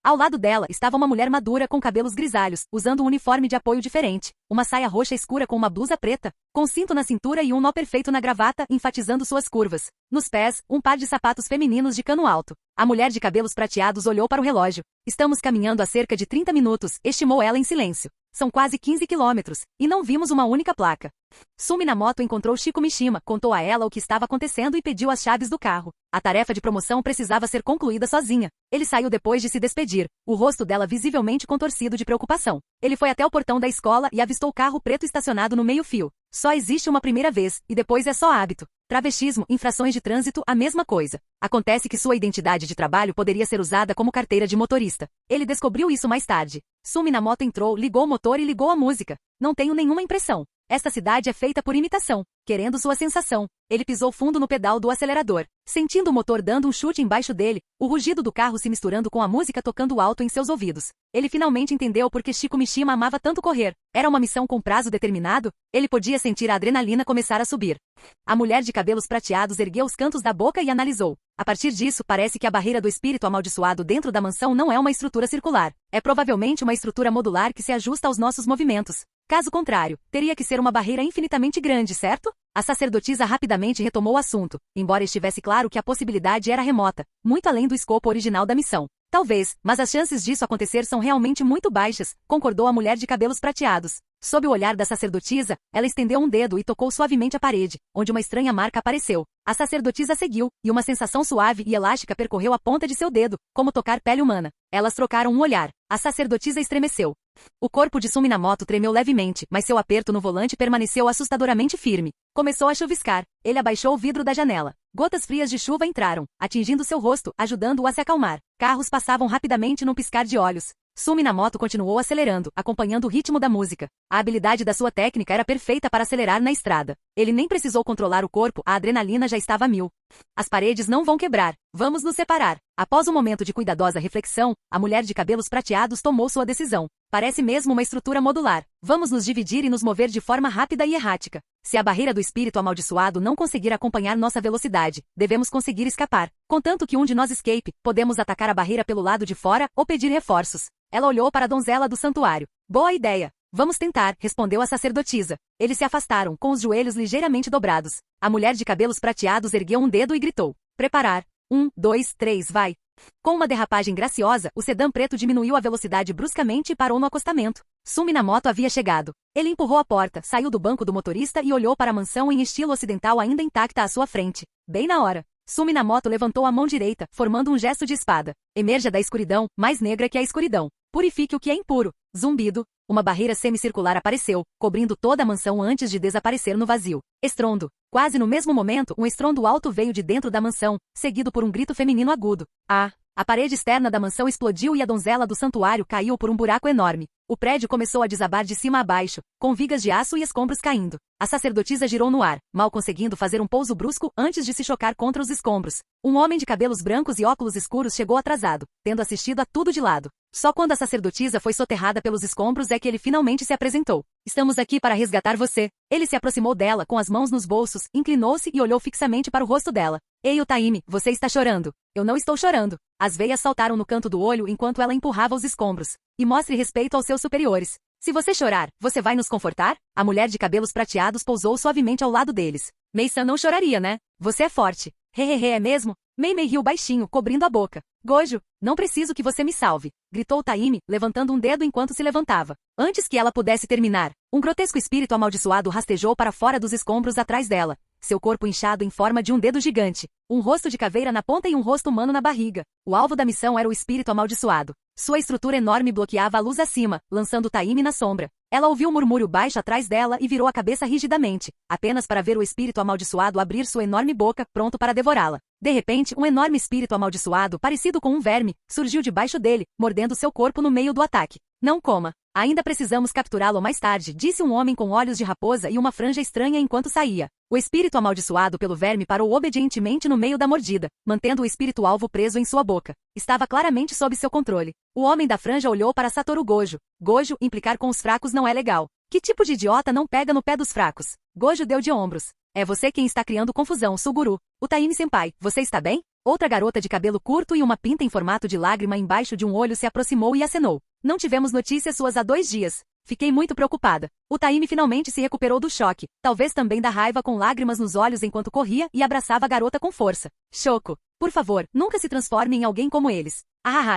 Ao lado dela estava uma mulher madura com cabelos grisalhos, usando um uniforme de apoio diferente, uma saia roxa escura com uma blusa preta, com cinto na cintura e um nó perfeito na gravata, enfatizando suas curvas. Nos pés, um par de sapatos femininos de cano alto. A mulher de cabelos prateados olhou para o relógio. Estamos caminhando há cerca de 30 minutos, estimou ela em silêncio. São quase 15 quilômetros, e não vimos uma única placa. Sumi na moto encontrou Shiko Mishima, contou a ela o que estava acontecendo e pediu as chaves do carro. A tarefa de promoção precisava ser concluída sozinha. Ele saiu depois de se despedir, o rosto dela visivelmente contorcido de preocupação. Ele foi até o portão da escola e avistou o carro preto estacionado no meio-fio. Só existe uma primeira vez, e depois é só hábito. Travestismo, infrações de trânsito, a mesma coisa. Acontece que sua identidade de trabalho poderia ser usada como carteira de motorista. Ele descobriu isso mais tarde. Sumi na moto entrou, ligou o motor e ligou a música. Não tenho nenhuma impressão. Esta cidade é feita por imitação, querendo sua sensação. Ele pisou fundo no pedal do acelerador, sentindo o motor dando um chute embaixo dele, o rugido do carro se misturando com a música tocando alto em seus ouvidos. Ele finalmente entendeu por que Shiko Mishima amava tanto correr. Era uma missão com prazo determinado? Ele podia sentir a adrenalina começar a subir. A mulher de cabelos prateados ergueu os cantos da boca e analisou. A partir disso, parece que a barreira do espírito amaldiçoado dentro da mansão não é uma estrutura circular. É provavelmente uma estrutura modular que se ajusta aos nossos movimentos. Caso contrário, teria que ser uma barreira infinitamente grande, certo? A sacerdotisa rapidamente retomou o assunto, embora estivesse claro que a possibilidade era remota, muito além do escopo original da missão. Talvez, mas as chances disso acontecer são realmente muito baixas, concordou a mulher de cabelos prateados. Sob o olhar da sacerdotisa, ela estendeu um dedo e tocou suavemente a parede, onde uma estranha marca apareceu. A sacerdotisa seguiu, e uma sensação suave e elástica percorreu a ponta de seu dedo, como tocar pele humana. Elas trocaram um olhar. A sacerdotisa estremeceu. O corpo de Sumi na moto tremeu levemente, mas seu aperto no volante permaneceu assustadoramente firme. Começou a chuviscar. Ele abaixou o vidro da janela. Gotas frias de chuva entraram, atingindo seu rosto, ajudando-o a se acalmar. Carros passavam rapidamente num piscar de olhos. Sumi na moto continuou acelerando, acompanhando o ritmo da música. A habilidade da sua técnica era perfeita para acelerar na estrada. Ele nem precisou controlar o corpo, a adrenalina já estava a mil. As paredes não vão quebrar. Vamos nos separar. Após um momento de cuidadosa reflexão, a mulher de cabelos prateados tomou sua decisão. Parece mesmo uma estrutura modular. Vamos nos dividir e nos mover de forma rápida e errática. Se a barreira do espírito amaldiçoado não conseguir acompanhar nossa velocidade, devemos conseguir escapar. Contanto que um de nós escape, podemos atacar a barreira pelo lado de fora ou pedir reforços. Ela olhou para a donzela do santuário. Boa ideia. Vamos tentar, respondeu a sacerdotisa. Eles se afastaram, com os joelhos ligeiramente dobrados. A mulher de cabelos prateados ergueu um dedo e gritou. Preparar. 1, 2, 3, vai. Com uma derrapagem graciosa, o sedã preto diminuiu a velocidade bruscamente e parou no acostamento. Sumi na moto havia chegado. Ele empurrou a porta, saiu do banco do motorista e olhou para a mansão em estilo ocidental ainda intacta à sua frente. Bem na hora. Sumi na moto levantou a mão direita, formando um gesto de espada. Emerja da escuridão, mais negra que a escuridão. Purifique o que é impuro. Zumbido. Uma barreira semicircular apareceu, cobrindo toda a mansão antes de desaparecer no vazio. Estrondo. Quase no mesmo momento, um estrondo alto veio de dentro da mansão, seguido por um grito feminino agudo. Ah! A parede externa da mansão explodiu e a donzela do santuário caiu por um buraco enorme. O prédio começou a desabar de cima a baixo, com vigas de aço e escombros caindo. A sacerdotisa girou no ar, mal conseguindo fazer um pouso brusco antes de se chocar contra os escombros. Um homem de cabelos brancos e óculos escuros chegou atrasado, tendo assistido a tudo de lado. Só quando a sacerdotisa foi soterrada pelos escombros é que ele finalmente se apresentou. Estamos aqui para resgatar você. Ele se aproximou dela com as mãos nos bolsos, inclinou-se e olhou fixamente para o rosto dela. Ei, Utaime, você está chorando. Eu não estou chorando. As veias saltaram no canto do olho enquanto ela empurrava os escombros. E mostre respeito aos seus superiores. Se você chorar, você vai nos confortar? A mulher de cabelos prateados pousou suavemente ao lado deles. Mei-san não choraria, né? Você é forte. Hehehe, é mesmo? Mei-mei riu baixinho, cobrindo a boca. Gojo, não preciso que você me salve, gritou Taime, levantando um dedo enquanto se levantava. Antes que ela pudesse terminar, um grotesco espírito amaldiçoado rastejou para fora dos escombros atrás dela. seu corpo inchado em forma de um dedo gigante, um rosto de caveira na ponta e um rosto humano na barriga. O alvo da missão era o espírito amaldiçoado. Sua estrutura enorme bloqueava a luz acima, lançando Taimi na sombra. Ela ouviu um murmúrio baixo atrás dela e virou a cabeça rigidamente, apenas para ver o espírito amaldiçoado abrir sua enorme boca, pronto para devorá-la. De repente, um enorme espírito amaldiçoado, parecido com um verme, surgiu debaixo dele, mordendo seu corpo no meio do ataque. Não coma. Ainda precisamos capturá-lo mais tarde, disse um homem com olhos de raposa e uma franja estranha enquanto saía. O espírito amaldiçoado pelo verme parou obedientemente no meio da mordida, mantendo o espírito alvo preso em sua boca. Estava claramente sob seu controle. O homem da franja olhou para Satoru Gojo. Gojo, implicar com os fracos não é legal. Que tipo de idiota não pega no pé dos fracos? Gojo deu de ombros. É você quem está criando confusão, Suguru. O Taimi-senpai, você está bem? Outra garota de cabelo curto e uma pinta em formato de lágrima embaixo de um olho se aproximou e acenou. Não tivemos notícias suas há 2 dias. Fiquei muito preocupada. O Taimi finalmente se recuperou do choque, talvez também da raiva com lágrimas nos olhos enquanto corria e abraçava a garota com força. Shoko, por favor, nunca se transforme em alguém como eles.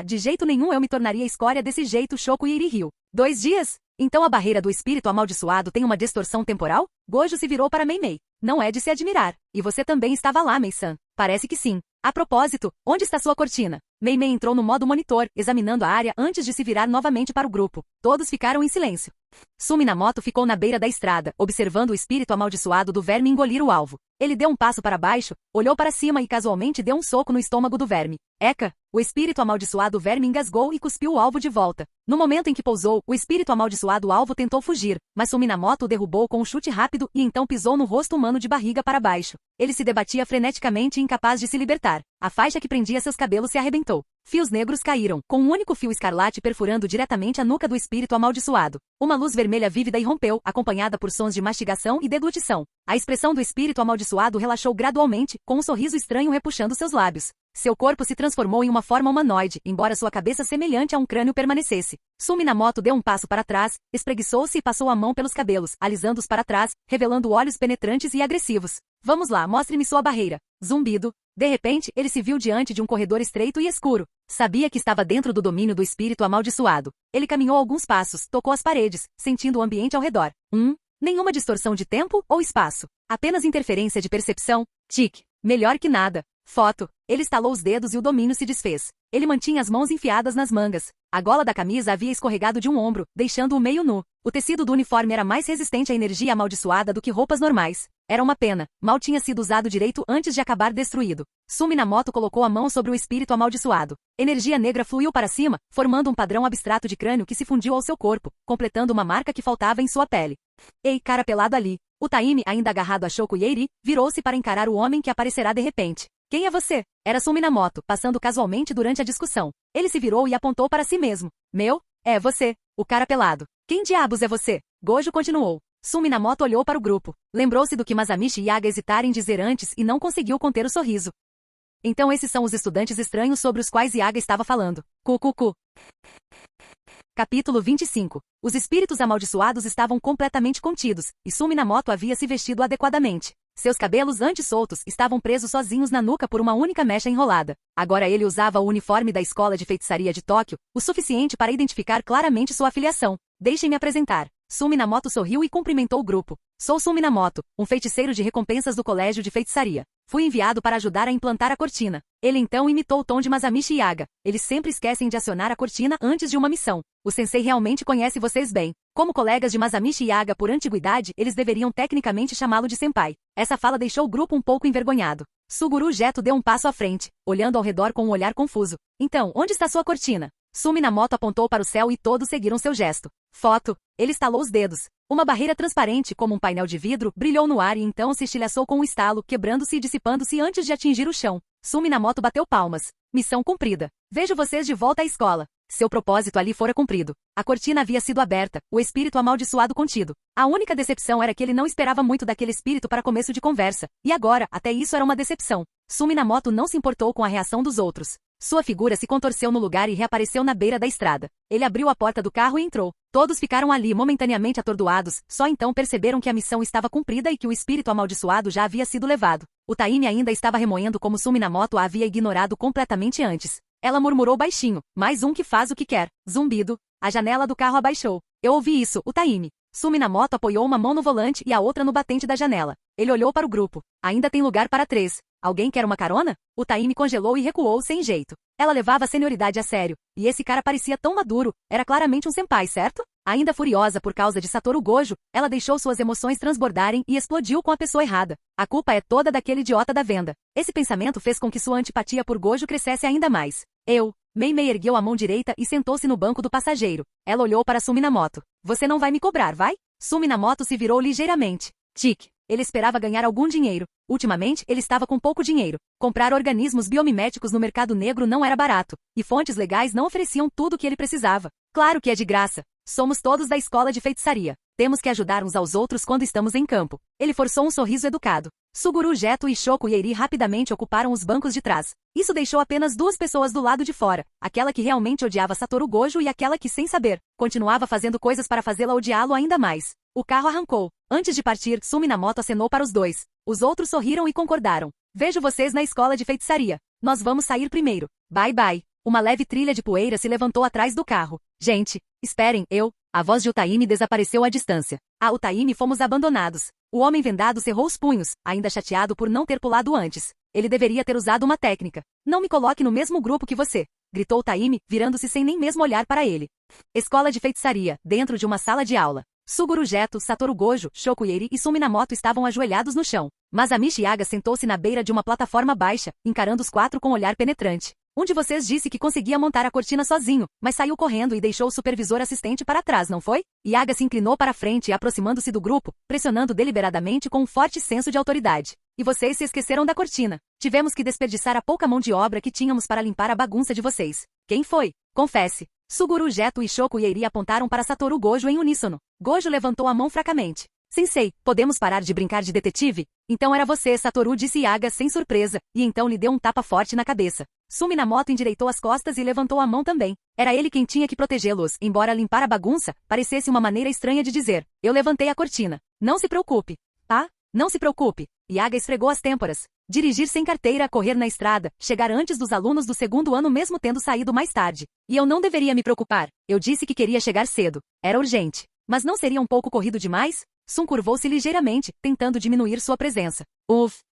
De jeito nenhum eu me tornaria escória desse jeito, Shoko Iri riu. 2 dias? Então a barreira do espírito amaldiçoado tem uma distorção temporal? Gojo se virou para Mei-Mei. Não é de se admirar. E você também estava lá, Mei-san. Parece que sim. A propósito, onde está sua cortina? Mei-Mei entrou no modo monitor, examinando a área antes de se virar novamente para o grupo. Todos ficaram em silêncio. Suminamoto ficou na beira da estrada, observando o espírito amaldiçoado do verme engolir o alvo. Ele deu um passo para baixo, olhou para cima e casualmente deu um soco no estômago do verme. Eca! O espírito amaldiçoado verme engasgou e cuspiu o alvo de volta. No momento em que pousou, o espírito amaldiçoado alvo tentou fugir, mas Suminamoto o derrubou com um chute rápido e então pisou no rosto humano de barriga para baixo. Ele se debatia freneticamente e incapaz de se libertar. A faixa que prendia seus cabelos se arrebentou. Fios negros caíram, com um único fio escarlate perfurando diretamente a nuca do espírito amaldiçoado. Uma luz vermelha vívida irrompeu, acompanhada por sons de mastigação e deglutição. A expressão do espírito amaldiçoado relaxou gradualmente, com um sorriso estranho repuxando seus lábios. Seu corpo se transformou em uma forma humanoide, embora sua cabeça semelhante a um crânio permanecesse. Suminamoto deu um passo para trás, espreguiçou-se e passou a mão pelos cabelos, alisando-os para trás, revelando olhos penetrantes e agressivos. Vamos lá, mostre-me sua barreira. Zumbido. De repente, ele se viu diante de um corredor estreito e escuro. Sabia que estava dentro do domínio do espírito amaldiçoado. Ele caminhou alguns passos, tocou as paredes, sentindo o ambiente ao redor. Nenhuma distorção de tempo ou espaço. Apenas interferência de percepção. Tic. Melhor que nada. Foto. Ele estalou os dedos e o domínio se desfez. Ele mantinha as mãos enfiadas nas mangas. A gola da camisa havia escorregado de um ombro, deixando-o meio nu. O tecido do uniforme era mais resistente à energia amaldiçoada do que roupas normais. Era uma pena. Mal tinha sido usado direito antes de acabar destruído. Suminamoto colocou a mão sobre o espírito amaldiçoado. Energia negra fluiu para cima, formando um padrão abstrato de crânio que se fundiu ao seu corpo, completando uma marca que faltava em sua pele. Ei, cara pelado ali. O Taimi, ainda agarrado a Shoko Yeiri, virou-se para encarar o homem que aparecerá de repente. Quem é você? Era Suminamoto, passando casualmente durante a discussão. Ele se virou e apontou para si mesmo. Meu? É você, o cara pelado. Quem diabos é você? Gojo continuou. Suminamoto olhou para o grupo. Lembrou-se do que Masamichi e Yaga hesitaram em dizer antes e não conseguiu conter o sorriso. Então esses são os estudantes estranhos sobre os quais Yaga estava falando. Cu. Capítulo 25. Os espíritos amaldiçoados estavam completamente contidos, e Suminamoto havia se vestido adequadamente. Seus cabelos antes soltos estavam presos sozinhos na nuca por uma única mecha enrolada. Agora ele usava o uniforme da Escola de Feitiçaria de Tóquio, o suficiente para identificar claramente sua afiliação. Deixem-me apresentar. Suminamoto sorriu e cumprimentou o grupo. Sou Suminamoto, um feiticeiro de recompensas do Colégio de Feitiçaria. Fui enviado para ajudar a implantar a cortina. Ele então imitou o tom de Masamichi e Yaga. Eles sempre esquecem de acionar a cortina antes de uma missão. O sensei realmente conhece vocês bem. Como colegas de Masamichi e Yaga por antiguidade, eles deveriam tecnicamente chamá-lo de senpai. Essa fala deixou o grupo um pouco envergonhado. Suguru Geto deu um passo à frente, olhando ao redor com um olhar confuso. Então, onde está sua cortina? Suminamoto apontou para o céu e todos seguiram seu gesto. Foto. Ele estalou os dedos. Uma barreira transparente, como um painel de vidro, brilhou no ar e então se estilhaçou com um estalo, quebrando-se e dissipando-se antes de atingir o chão. Suminamoto bateu palmas. Missão cumprida. Vejo vocês de volta à escola. Seu propósito ali fora cumprido. A cortina havia sido aberta, o espírito amaldiçoado contido. A única decepção era que ele não esperava muito daquele espírito para começo de conversa. E agora, até isso era uma decepção. Suminamoto não se importou com a reação dos outros. Sua figura se contorceu no lugar e reapareceu na beira da estrada. Ele abriu a porta do carro e entrou. Todos ficaram ali momentaneamente atordoados, só então perceberam que a missão estava cumprida e que o espírito amaldiçoado já havia sido levado. O Taimi ainda estava remoendo como Suminamoto a havia ignorado completamente antes. Ela murmurou baixinho, mais um que faz o que quer. Zumbido. A janela do carro abaixou. Eu ouvi isso, o Taimi. Suminamoto apoiou uma mão no volante e a outra no batente da janela. Ele olhou para o grupo. Ainda tem lugar para 3. Alguém quer uma carona? O Taimi congelou e recuou sem jeito. Ela levava a senioridade a sério. E esse cara parecia tão maduro. Era claramente um senpai, certo? Ainda furiosa por causa de Satoru Gojo, ela deixou suas emoções transbordarem e explodiu com a pessoa errada. A culpa é toda daquele idiota da venda. Esse pensamento fez com que sua antipatia por Gojo crescesse ainda mais. Meimei ergueu a mão direita e sentou-se no banco do passageiro. Ela olhou para Suminamoto. Você não vai me cobrar, vai? Suminamoto se virou ligeiramente. Tic. Ele esperava ganhar algum dinheiro. Ultimamente, ele estava com pouco dinheiro. Comprar organismos biomiméticos no mercado negro não era barato. E fontes legais não ofereciam tudo o que ele precisava. Claro que é de graça. Somos todos da escola de feitiçaria. Temos que ajudar uns aos outros quando estamos em campo. Ele forçou um sorriso educado. Suguru Geto e Shoko Yeri rapidamente ocuparam os bancos de trás. Isso deixou apenas 2 pessoas do lado de fora. Aquela que realmente odiava Satoru Gojo e aquela que, sem saber, continuava fazendo coisas para fazê-la odiá-lo ainda mais. O carro arrancou. Antes de partir, Suminamoto acenou para os 2. Os outros sorriram e concordaram. Vejo vocês na escola de feitiçaria. Nós vamos sair primeiro. Bye bye. Uma leve trilha de poeira se levantou atrás do carro. Gente, esperem, A voz de Utaimi desapareceu à distância. Utaimi fomos abandonados. O homem vendado cerrou os punhos, ainda chateado por não ter pulado antes. Ele deveria ter usado uma técnica. Não me coloque no mesmo grupo que você, gritou Utaimi, virando-se sem nem mesmo olhar para ele. Escola de feitiçaria, dentro de uma sala de aula. Suguru Geto, Satoru Gojo, Shoko Yeri e Suminamoto estavam ajoelhados no chão. Masamichi Yaga sentou-se na beira de uma plataforma baixa, encarando os 4 com um olhar penetrante. Um de vocês disse que conseguia montar a cortina sozinho, mas saiu correndo e deixou o supervisor assistente para trás, não foi? Yaga se inclinou para a frente e aproximando-se do grupo, pressionando deliberadamente com um forte senso de autoridade. E vocês se esqueceram da cortina. Tivemos que desperdiçar a pouca mão de obra que tínhamos para limpar a bagunça de vocês. Quem foi? Confesse. Suguru Geto e Shoko Yeri apontaram para Satoru Gojo em uníssono. Gojo levantou a mão fracamente. Sensei, podemos parar de brincar de detetive? Então era você, Satoru, disse Yaga sem surpresa, e então lhe deu um tapa forte na cabeça. Suminamoto endireitou as costas e levantou a mão também. Era ele quem tinha que protegê-los, embora limpar a bagunça parecesse uma maneira estranha de dizer. Eu levantei a cortina. Não se preocupe. Tá? Não se preocupe. Yaga esfregou as têmporas. Dirigir sem carteira, correr na estrada, chegar antes dos alunos do 2º ano mesmo tendo saído mais tarde. E eu não deveria me preocupar. Eu disse que queria chegar cedo. Era urgente. Mas não seria um pouco corrido demais? Sun curvou-se ligeiramente, tentando diminuir sua presença.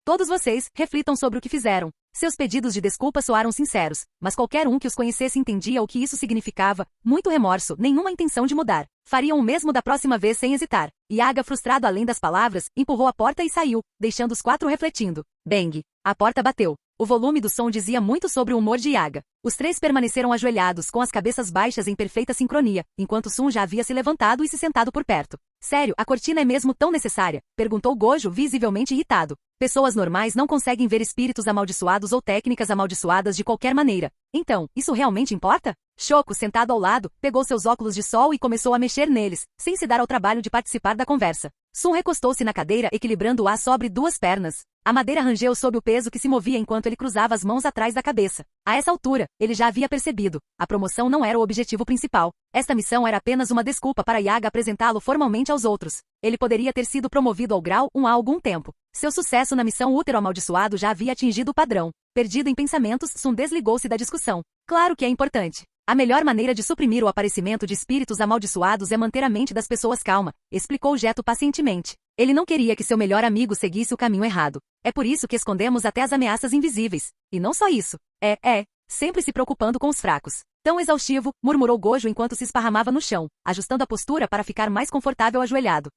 Todos vocês, reflitam sobre o que fizeram. Seus pedidos de desculpa soaram sinceros, mas qualquer um que os conhecesse entendia o que isso significava. Muito remorso, nenhuma intenção de mudar. Fariam o mesmo da próxima vez sem hesitar. Yaga, frustrado além das palavras, empurrou a porta e saiu, deixando os 4 refletindo. Bang! A porta bateu. O volume do som dizia muito sobre o humor de Yaga. Os 3 permaneceram ajoelhados, com as cabeças baixas em perfeita sincronia, enquanto Sun já havia se levantado e se sentado por perto. Sério, a cortina é mesmo tão necessária? Perguntou Gojo, visivelmente irritado. Pessoas normais não conseguem ver espíritos amaldiçoados ou técnicas amaldiçoadas de qualquer maneira. Então, isso realmente importa? Shoko, sentado ao lado, pegou seus óculos de sol e começou a mexer neles, sem se dar ao trabalho de participar da conversa. Sun recostou-se na cadeira, equilibrando-a sobre 2 pernas. A madeira rangeu sob o peso que se movia enquanto ele cruzava as mãos atrás da cabeça. A essa altura, ele já havia percebido. A promoção não era o objetivo principal. Esta missão era apenas uma desculpa para Yaga apresentá-lo formalmente aos outros. Ele poderia ter sido promovido ao grau 1 há algum tempo. Seu sucesso na missão útero amaldiçoado já havia atingido o padrão. Perdido em pensamentos, Sun desligou-se da discussão. Claro que é importante. A melhor maneira de suprimir o aparecimento de espíritos amaldiçoados é manter a mente das pessoas calma, explicou Geto pacientemente. Ele não queria que seu melhor amigo seguisse o caminho errado. É por isso que escondemos até as ameaças invisíveis. E não só isso. Sempre se preocupando com os fracos. Tão exaustivo, murmurou Gojo enquanto se esparramava no chão, ajustando a postura para ficar mais confortável ajoelhado.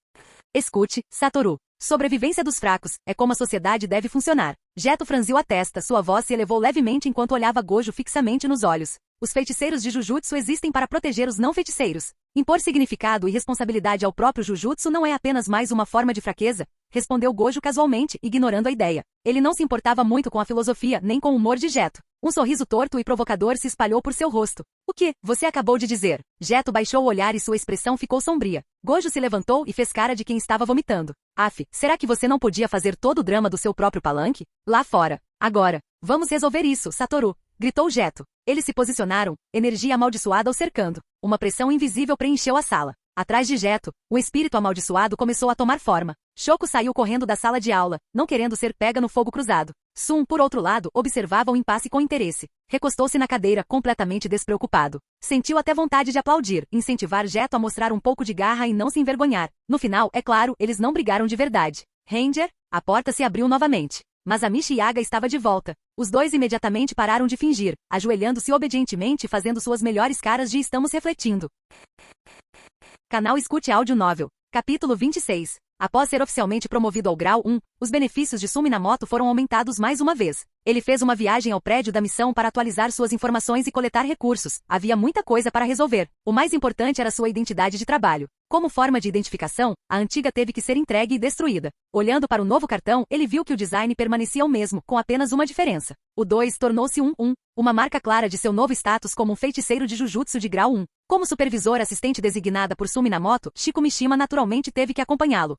Escute, Satoru. Sobrevivência dos fracos, é como a sociedade deve funcionar. Geto franziu a testa, sua voz se elevou levemente enquanto olhava Gojo fixamente nos olhos. Os feiticeiros de Jujutsu existem para proteger os não feiticeiros. Impor significado e responsabilidade ao próprio Jujutsu não é apenas mais uma forma de fraqueza, respondeu Gojo casualmente, ignorando a ideia. Ele não se importava muito com a filosofia nem com o humor de Geto. Um sorriso torto e provocador se espalhou por seu rosto. O que você acabou de dizer? Geto baixou o olhar e sua expressão ficou sombria. Gojo se levantou e fez cara de quem estava vomitando. Será que você não podia fazer todo o drama do seu próprio palanque? Lá fora. Agora. Vamos resolver isso, Satoru. Gritou Geto. Eles se posicionaram, energia amaldiçoada o cercando. Uma pressão invisível preencheu a sala. Atrás de Geto, o espírito amaldiçoado começou a tomar forma. Shoko saiu correndo da sala de aula, não querendo ser pega no fogo cruzado. Sun, por outro lado, observava o impasse com interesse. Recostou-se na cadeira, completamente despreocupado. Sentiu até vontade de aplaudir, incentivar Geto a mostrar um pouco de garra e não se envergonhar. No final, é claro, eles não brigaram de verdade. Ranger, a porta se abriu novamente. Mas a Michi Yaga estava de volta. Os dois imediatamente pararam de fingir, ajoelhando-se obedientemente e fazendo suas melhores caras de estamos refletindo. Canal Escute Áudio Novel. Capítulo 26. Após ser oficialmente promovido ao grau 1, os benefícios de Sun Minamoto foram aumentados mais uma vez. Ele fez uma viagem ao prédio da missão para atualizar suas informações e coletar recursos. Havia muita coisa para resolver. O mais importante era sua identidade de trabalho. Como forma de identificação, a antiga teve que ser entregue e destruída. Olhando para o novo cartão, ele viu que o design permanecia o mesmo, com apenas uma diferença. O 2 tornou-se um 1, uma marca clara de seu novo status como um feiticeiro de Jujutsu de grau 1. Como supervisora assistente designada por Sun Minamoto, Shiko Mishima naturalmente teve que acompanhá-lo.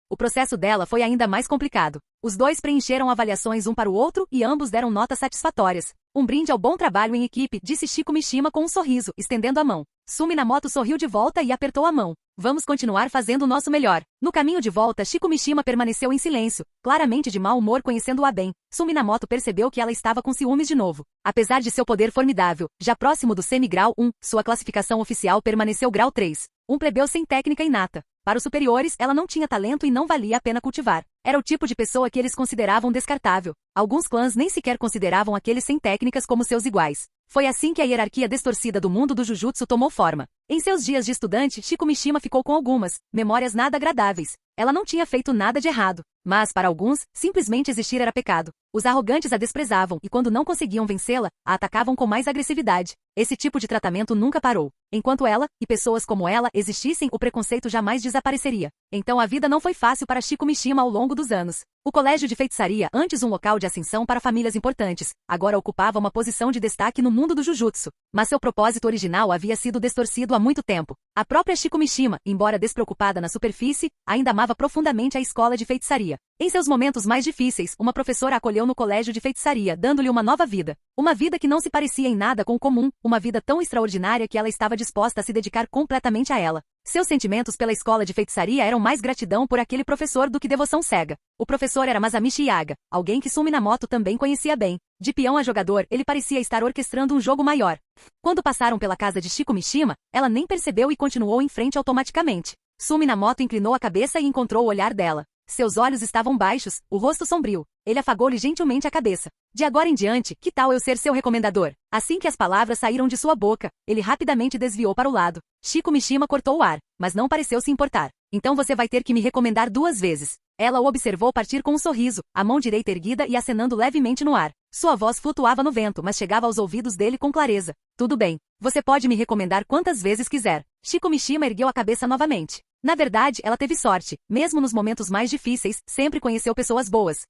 O processo dela foi ainda mais complicado. Os dois preencheram avaliações um para o outro e ambos deram notas satisfatórias. Um brinde ao bom trabalho em equipe, disse Shiko Mishima com um sorriso, estendendo a mão. Sun Minamoto sorriu de volta e apertou a mão. Vamos continuar fazendo o nosso melhor. No caminho de volta, Shiko Mishima permaneceu em silêncio, claramente de mau humor conhecendo-a bem. Sun Minamoto percebeu que ela estava com ciúmes de novo. Apesar de seu poder formidável, já próximo do semi-grau 1, sua classificação oficial permaneceu grau 3. Um plebeu sem técnica inata. Para os superiores, ela não tinha talento e não valia a pena cultivar. Era o tipo de pessoa que eles consideravam descartável. Alguns clãs nem sequer consideravam aqueles sem técnicas como seus iguais. Foi assim que a hierarquia distorcida do mundo do Jujutsu tomou forma. Em seus dias de estudante, Shiko Mishima ficou com algumas memórias nada agradáveis. Ela não tinha feito nada de errado. Mas, para alguns, simplesmente existir era pecado. Os arrogantes a desprezavam e, quando não conseguiam vencê-la, a atacavam com mais agressividade. Esse tipo de tratamento nunca parou. Enquanto ela, e pessoas como ela, existissem, o preconceito jamais desapareceria. Então a vida não foi fácil para Shiko Mishima ao longo dos anos. O colégio de feitiçaria, antes um local de ascensão para famílias importantes, agora ocupava uma posição de destaque no mundo do Jujutsu. Mas seu propósito original havia sido distorcido há muito tempo. A própria Shiko Mishima, embora despreocupada na superfície, ainda amava profundamente a escola de feitiçaria. Em seus momentos mais difíceis, uma professora a acolheu no colégio de feitiçaria, dando-lhe uma nova vida. Uma vida que não se parecia em nada com o comum, uma vida tão extraordinária que ela estava disposta a se dedicar completamente a ela. Seus sentimentos pela escola de feitiçaria eram mais gratidão por aquele professor do que devoção cega. O professor era Masamichi Yaga, alguém que Sun Minamoto também conhecia bem. De peão a jogador, ele parecia estar orquestrando um jogo maior. Quando passaram pela casa de Shiko Mishima, ela nem percebeu e continuou em frente automaticamente. Sun Minamoto inclinou a cabeça e encontrou o olhar dela. Seus olhos estavam baixos, o rosto sombrio. Ele afagou-lhe gentilmente a cabeça. De agora em diante, que tal eu ser seu recomendador? Assim que as palavras saíram de sua boca, ele rapidamente desviou para o lado. Shiko Mishima cortou o ar, mas não pareceu se importar. Então você vai ter que me recomendar 2 vezes. Ela o observou partir com um sorriso, a mão direita erguida e acenando levemente no ar. Sua voz flutuava no vento, mas chegava aos ouvidos dele com clareza. Tudo bem. Você pode me recomendar quantas vezes quiser. Shiko Mishima ergueu a cabeça novamente. Na verdade, ela teve sorte. Mesmo nos momentos mais difíceis, sempre conheceu pessoas boas.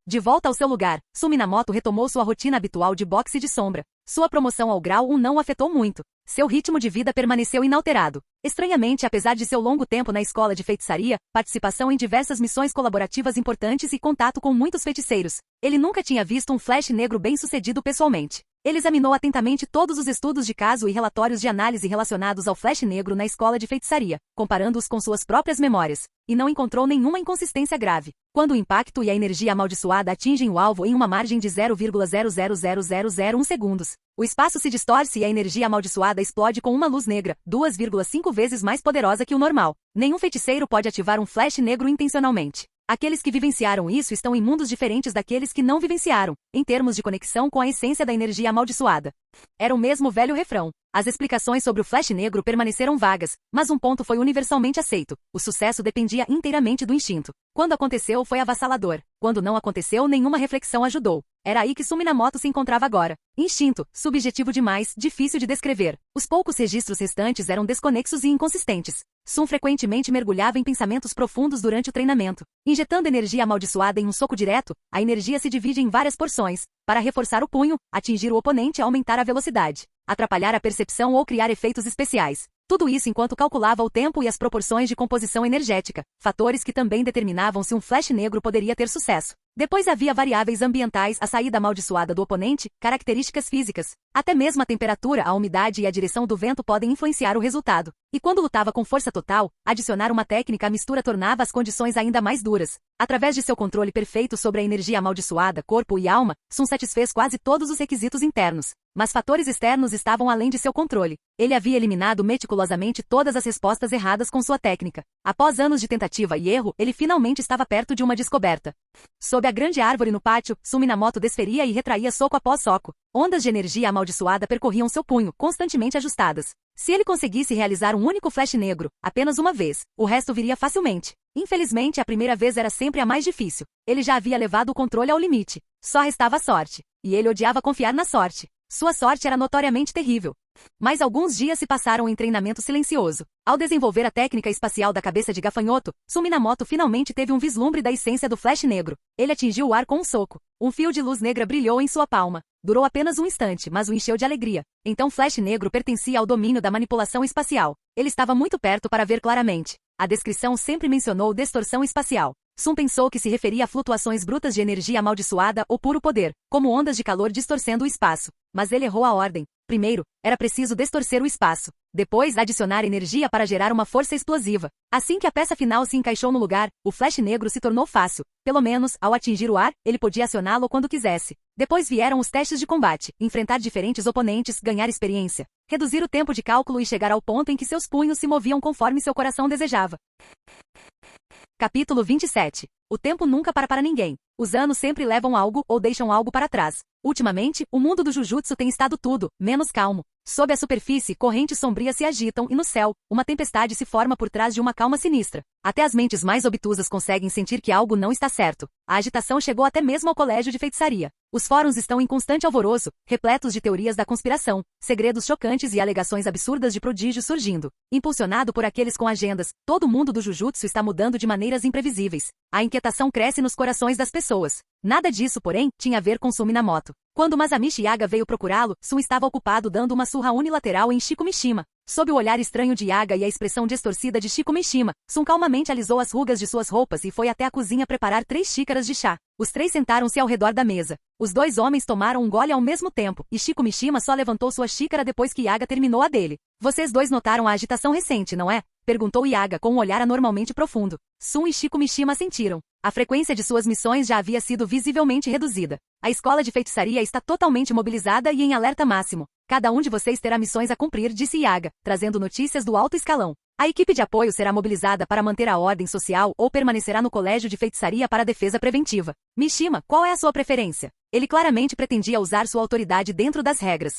De volta ao seu lugar, Sun Minamoto retomou sua rotina habitual de boxe de sombra. Sua promoção ao grau 1 não o afetou muito. Seu ritmo de vida permaneceu inalterado. Estranhamente, apesar de seu longo tempo na escola de feitiçaria, participação em diversas missões colaborativas importantes e contato com muitos feiticeiros, ele nunca tinha visto um flash negro bem-sucedido pessoalmente. Ele examinou atentamente todos os estudos de caso e relatórios de análise relacionados ao flash negro na escola de feitiçaria, comparando-os com suas próprias memórias, e não encontrou nenhuma inconsistência grave. Quando o impacto e a energia amaldiçoada atingem o alvo em uma margem de 0,000001 segundos, o espaço se distorce e a energia amaldiçoada explode com uma luz negra, 2,5 vezes mais poderosa que o normal. Nenhum feiticeiro pode ativar um flash negro intencionalmente. Aqueles que vivenciaram isso estão em mundos diferentes daqueles que não vivenciaram, em termos de conexão com a essência da energia amaldiçoada. Era o mesmo velho refrão. As explicações sobre o flash negro permaneceram vagas, mas um ponto foi universalmente aceito. O sucesso dependia inteiramente do instinto. Quando aconteceu, foi avassalador. Quando não aconteceu, nenhuma reflexão ajudou. Era aí que Sun Minamoto se encontrava agora. Instinto, subjetivo demais, difícil de descrever. Os poucos registros restantes eram desconexos e inconsistentes. Sun frequentemente mergulhava em pensamentos profundos durante o treinamento. Injetando energia amaldiçoada em um soco direto, a energia se divide em várias porções. Para reforçar o punho, atingir o oponente e aumentar a velocidade, atrapalhar a percepção ou criar efeitos especiais. Tudo isso enquanto calculava o tempo e as proporções de composição energética, fatores que também determinavam se um flash negro poderia ter sucesso. Depois havia variáveis ambientais, a saída amaldiçoada do oponente, características físicas. Até mesmo a temperatura, a umidade e a direção do vento podem influenciar o resultado. E quando lutava com força total, adicionar uma técnica à mistura tornava as condições ainda mais duras. Através de seu controle perfeito sobre a energia amaldiçoada, corpo e alma, Sun satisfez quase todos os requisitos internos. Mas fatores externos estavam além de seu controle. Ele havia eliminado meticulosamente todas as respostas erradas com sua técnica. Após anos de tentativa e erro, ele finalmente estava perto de uma descoberta. Sob a grande árvore no pátio, Sun Minamoto desferia e retraía soco após soco. Ondas de energia amaldiçoada percorriam seu punho, constantemente ajustadas. Se ele conseguisse realizar um único flash negro, apenas uma vez, o resto viria facilmente. Infelizmente, a primeira vez era sempre a mais difícil. Ele já havia levado o controle ao limite. Só restava a sorte. E ele odiava confiar na sorte. Sua sorte era notoriamente terrível. Mas alguns dias se passaram em treinamento silencioso. Ao desenvolver a técnica espacial da cabeça de gafanhoto, Sun Minamoto finalmente teve um vislumbre da essência do flash negro. Ele atingiu o ar com um soco. Um fio de luz negra brilhou em sua palma. Durou apenas um instante, mas o encheu de alegria. Então Flash Negro pertencia ao domínio da manipulação espacial. Ele estava muito perto para ver claramente. A descrição sempre mencionou distorção espacial. Sun pensou que se referia a flutuações brutas de energia amaldiçoada ou puro poder, como ondas de calor distorcendo o espaço. Mas ele errou a ordem. Primeiro, era preciso distorcer o espaço. Depois, adicionar energia para gerar uma força explosiva. Assim que a peça final se encaixou no lugar, o Flash Negro se tornou fácil. Pelo menos, ao atingir o ar, ele podia acioná-lo quando quisesse. Depois vieram os testes de combate, enfrentar diferentes oponentes, ganhar experiência, reduzir o tempo de cálculo e chegar ao ponto em que seus punhos se moviam conforme seu coração desejava. Capítulo 27. O tempo nunca para ninguém. Os anos sempre levam algo ou deixam algo para trás. Ultimamente, o mundo do Jujutsu tem estado tudo, menos calmo. Sob a superfície, correntes sombrias se agitam e no céu, uma tempestade se forma por trás de uma calma sinistra. Até as mentes mais obtusas conseguem sentir que algo não está certo. A agitação chegou até mesmo ao colégio de feitiçaria. Os fóruns estão em constante alvoroço, repletos de teorias da conspiração, segredos chocantes e alegações absurdas de prodígios surgindo. Impulsionado por aqueles com agendas, todo o mundo do Jujutsu está mudando de maneiras imprevisíveis. A inquietação cresce nos corações das pessoas. Nada disso, porém, tinha a ver com Sun Minamoto. Quando Masamichi Yaga veio procurá-lo, Sun estava ocupado dando uma surra unilateral em Shiko Mishima. Sob o olhar estranho de Yaga e a expressão distorcida de Shiko Mishima, Sun calmamente alisou as rugas de suas roupas e foi até a cozinha preparar 3 xícaras de chá. Os 3 sentaram-se ao redor da mesa. Os 2 homens tomaram um gole ao mesmo tempo, e Shiko Mishima só levantou sua xícara depois que Yaga terminou a dele. Vocês 2 notaram a agitação recente, não é? Perguntou Yaga com um olhar anormalmente profundo. Sun e Shiko Mishima assentiram. A frequência de suas missões já havia sido visivelmente reduzida. A escola de feitiçaria está totalmente mobilizada e em alerta máximo. Cada um de vocês terá missões a cumprir, disse Yaga, trazendo notícias do alto escalão. A equipe de apoio será mobilizada para manter a ordem social ou permanecerá no colégio de feitiçaria para defesa preventiva. Mishima, qual é a sua preferência? Ele claramente pretendia usar sua autoridade dentro das regras.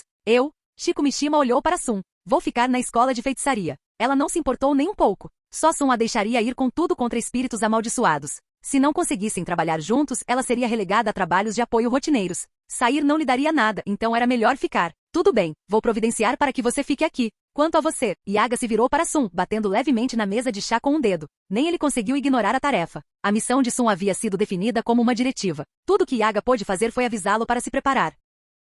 Shiko Mishima olhou para Sun. Vou ficar na escola de feitiçaria. Ela não se importou nem um pouco. Só Sun a deixaria ir com tudo contra espíritos amaldiçoados. Se não conseguissem trabalhar juntos, ela seria relegada a trabalhos de apoio rotineiros. Sair não lhe daria nada, então era melhor ficar. Tudo bem, vou providenciar para que você fique aqui. Quanto a você, Yaga se virou para Sun, batendo levemente na mesa de chá com um dedo. Nem ele conseguiu ignorar a tarefa. A missão de Sun havia sido definida como uma diretiva. Tudo que Yaga pôde fazer foi avisá-lo para se preparar.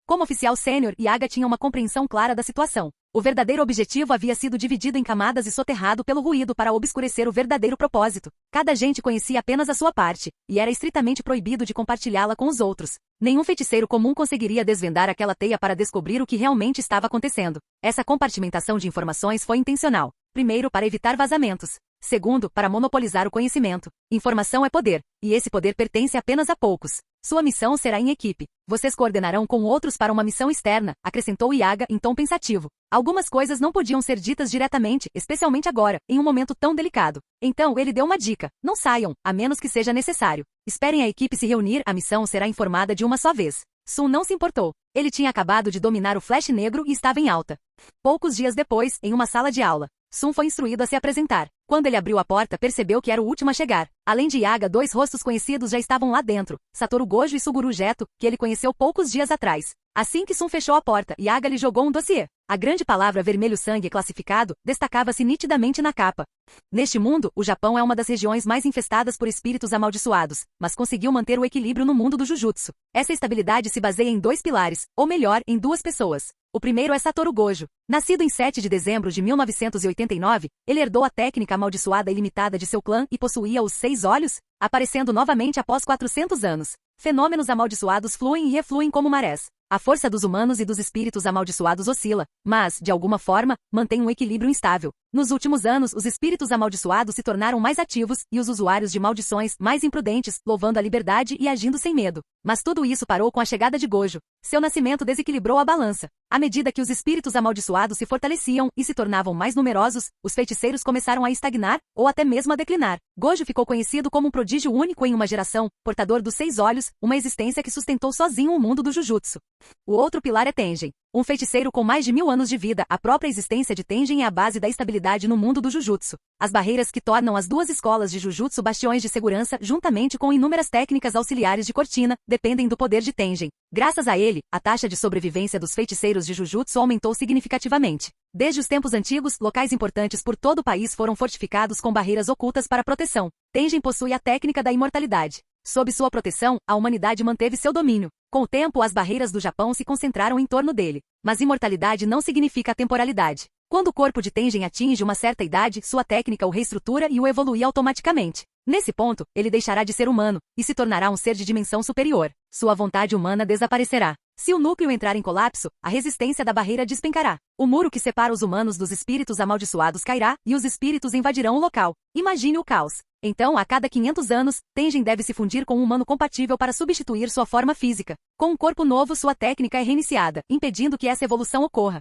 Como oficial sênior, Yaga tinha uma compreensão clara da situação. O verdadeiro objetivo havia sido dividido em camadas e soterrado pelo ruído para obscurecer o verdadeiro propósito. Cada agente conhecia apenas a sua parte, e era estritamente proibido de compartilhá-la com os outros. Nenhum feiticeiro comum conseguiria desvendar aquela teia para descobrir o que realmente estava acontecendo. Essa compartimentação de informações foi intencional. Primeiro, para evitar vazamentos. Segundo, para monopolizar o conhecimento. Informação é poder, e esse poder pertence apenas a poucos. Sua missão será em equipe. Vocês coordenarão com outros para uma missão externa, acrescentou Yaga em tom pensativo. Algumas coisas não podiam ser ditas diretamente, especialmente agora, em um momento tão delicado. Então ele deu uma dica. Não saiam, a menos que seja necessário. Esperem a equipe se reunir, a missão será informada de uma só vez. Sun não se importou. Ele tinha acabado de dominar o Flash Negro e estava em alta. Poucos dias depois, em uma sala de aula, Sun foi instruído a se apresentar. Quando ele abriu a porta, percebeu que era o último a chegar. Além de Yaga, 2 rostos conhecidos já estavam lá dentro, Satoru Gojo e Suguru Geto, que ele conheceu poucos dias atrás. Assim que Sun fechou a porta, Yaga lhe jogou um dossiê. A grande palavra vermelho sangue classificado destacava-se nitidamente na capa. Neste mundo, o Japão é uma das regiões mais infestadas por espíritos amaldiçoados, mas conseguiu manter o equilíbrio no mundo do Jujutsu. Essa estabilidade se baseia em 2 pilares, ou melhor, em 2 pessoas. O primeiro é Satoru Gojo. Nascido em 7 de dezembro de 1989, ele herdou a técnica amaldiçoada ilimitada de seu clã e possuía os 6 olhos, aparecendo novamente após 400 anos. Fenômenos amaldiçoados fluem e refluem como marés. A força dos humanos e dos espíritos amaldiçoados oscila, mas, de alguma forma, mantém um equilíbrio instável. Nos últimos anos, os espíritos amaldiçoados se tornaram mais ativos e os usuários de maldições mais imprudentes, louvando a liberdade e agindo sem medo. Mas tudo isso parou com a chegada de Gojo. Seu nascimento desequilibrou a balança. À medida que os espíritos amaldiçoados se fortaleciam e se tornavam mais numerosos, os feiticeiros começaram a estagnar, ou até mesmo a declinar. Gojo ficou conhecido como um prodígio único em uma geração, portador dos 6 olhos, uma existência que sustentou sozinho o mundo do Jujutsu. O outro pilar é Tengen. Um feiticeiro com mais de 1000 anos de vida, a própria existência de Tengen é a base da estabilidade no mundo do Jujutsu. As barreiras que tornam as duas escolas de Jujutsu bastiões de segurança, juntamente com inúmeras técnicas auxiliares de cortina, dependem do poder de Tengen. Graças a ele, a taxa de sobrevivência dos feiticeiros de Jujutsu aumentou significativamente. Desde os tempos antigos, locais importantes por todo o país foram fortificados com barreiras ocultas para proteção. Tengen possui a técnica da imortalidade. Sob sua proteção, a humanidade manteve seu domínio. Com o tempo, as barreiras do Japão se concentraram em torno dele. Mas imortalidade não significa temporalidade. Quando o corpo de Tengen atinge uma certa idade, sua técnica o reestrutura e o evolui automaticamente. Nesse ponto, ele deixará de ser humano e se tornará um ser de dimensão superior. Sua vontade humana desaparecerá. Se o núcleo entrar em colapso, a resistência da barreira despencará. O muro que separa os humanos dos espíritos amaldiçoados cairá e os espíritos invadirão o local. Imagine o caos. Então, a cada 500 anos, Tengen deve se fundir com um humano compatível para substituir sua forma física. Com um corpo novo, sua técnica é reiniciada, impedindo que essa evolução ocorra.